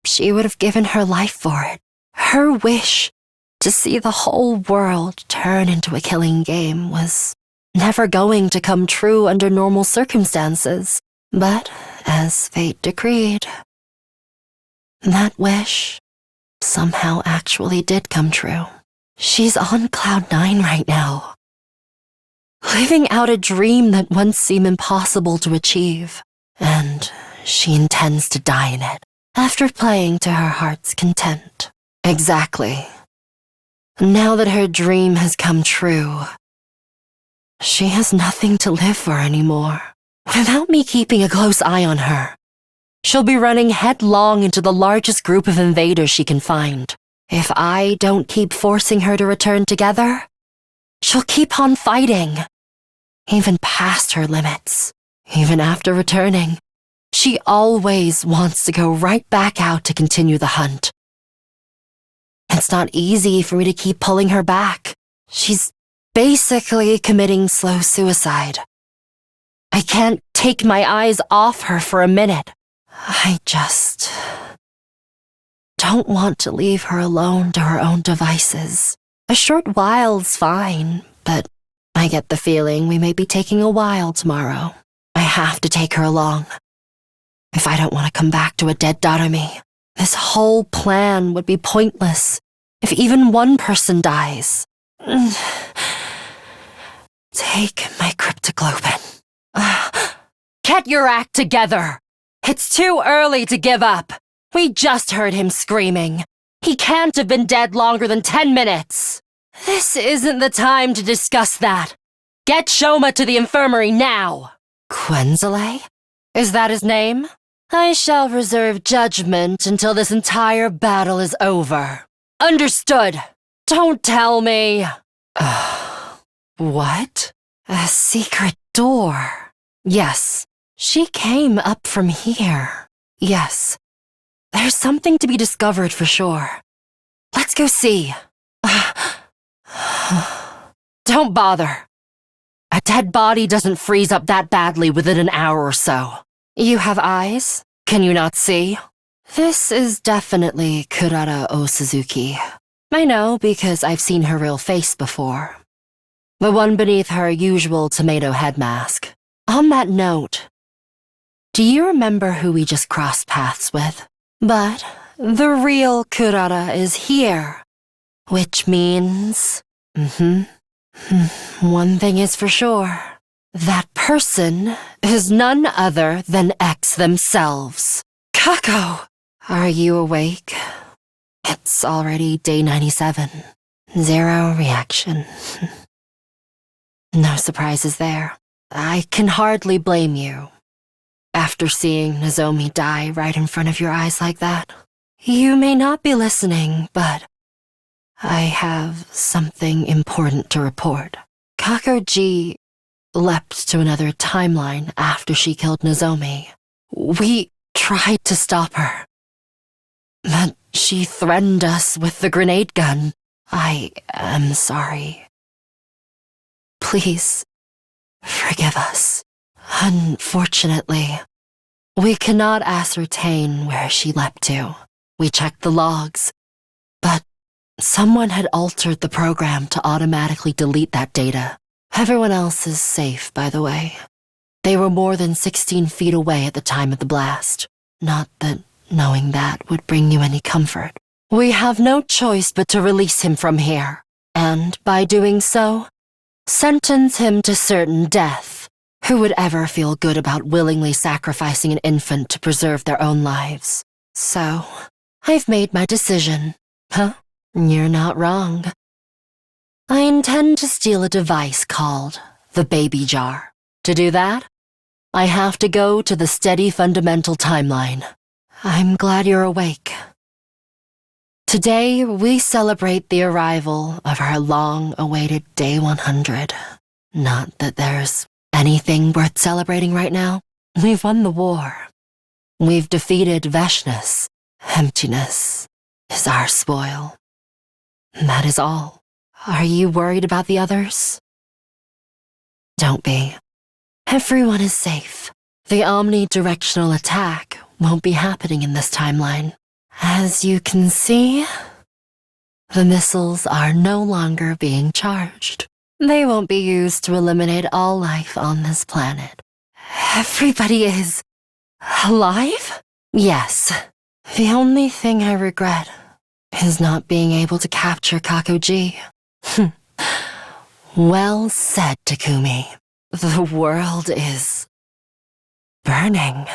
She would have given her life for it. Her wish to see the whole world turn into a killing game was never going to come true under normal circumstances. But as fate decreed, that wish somehow actually did come true. She's on cloud 9 right now, living out a dream that once seemed impossible to achieve, and she intends to die in it after playing to her heart's content. Exactly. Now that her dream has come true, she has nothing to live for anymore. Without me keeping a close eye on her, she'll be running headlong into the largest group of invaders she can find. If I don't keep forcing her to return together, she'll keep on fighting, even past her limits. Even after returning, she always wants to go right back out to continue the hunt. It's not easy for me to keep pulling her back. She's basically committing slow suicide. I can't take my eyes off her for a minute. I just don't want to leave her alone to her own devices. A short while's fine, but I get the feeling we may be taking a while tomorrow. I have to take her along. If I don't want to come back to a dead Darumi, this whole plan would be pointless if even one person dies. Take my cryptoglobin. Get your act together! It's too early to give up. We just heard him screaming. He can't have been dead longer than 10 minutes. This isn't the time to discuss that. Get Shoma to the infirmary now. Quenzele? Is that his name? I shall reserve judgment until this entire battle is over. Understood. Don't tell me. What? A secret door. Yes, she came up from here. Yes, there's something to be discovered for sure. Let's go see. Don't bother. A dead body doesn't freeze up that badly within an hour or so. You have eyes? Can you not see? This is definitely Kurara Osuzuki. I know because I've seen her real face before. The one beneath her usual tomato head mask. On that note, do you remember who we just crossed paths with? But the real Kurara is here, which means... One thing is for sure. That person is none other than X themselves. Kako! Are you awake? It's already day 97. 0 reaction. No surprises there. I can hardly blame you. After seeing Nozomi die right in front of your eyes like that, you may not be listening, but I have something important to report. Kakoji leapt to another timeline after she killed Nozomi. We tried to stop her, but she threatened us with the grenade gun. I am sorry. Please, forgive us. Unfortunately, we cannot ascertain where she leapt to. We checked the logs, but someone had altered the program to automatically delete that data. Everyone else is safe, by the way. They were more than 16 feet away at the time of the blast. Not that knowing that would bring you any comfort. We have no choice but to release him from here, and by doing so, sentence him to certain death. Who would ever feel good about willingly sacrificing an infant to preserve their own lives? So, I've made my decision. Huh? You're not wrong. I intend to steal a device called the baby jar. To do that, I have to go to the steady fundamental timeline. I'm glad you're awake. Today, we celebrate the arrival of our long-awaited Day 100. Not that there's anything worth celebrating right now. We've won the war. We've defeated Veshness. Emptiness is our spoil. That is all. Are you worried about the others? Don't be. Everyone is safe. The omnidirectional attack won't be happening in this timeline. As you can see, the missiles are no longer being charged. They won't be used to eliminate all life on this planet. Everybody is alive? Yes. The only thing I regret is not being able to capture Kakoji. Well said, Takumi. The world is burning.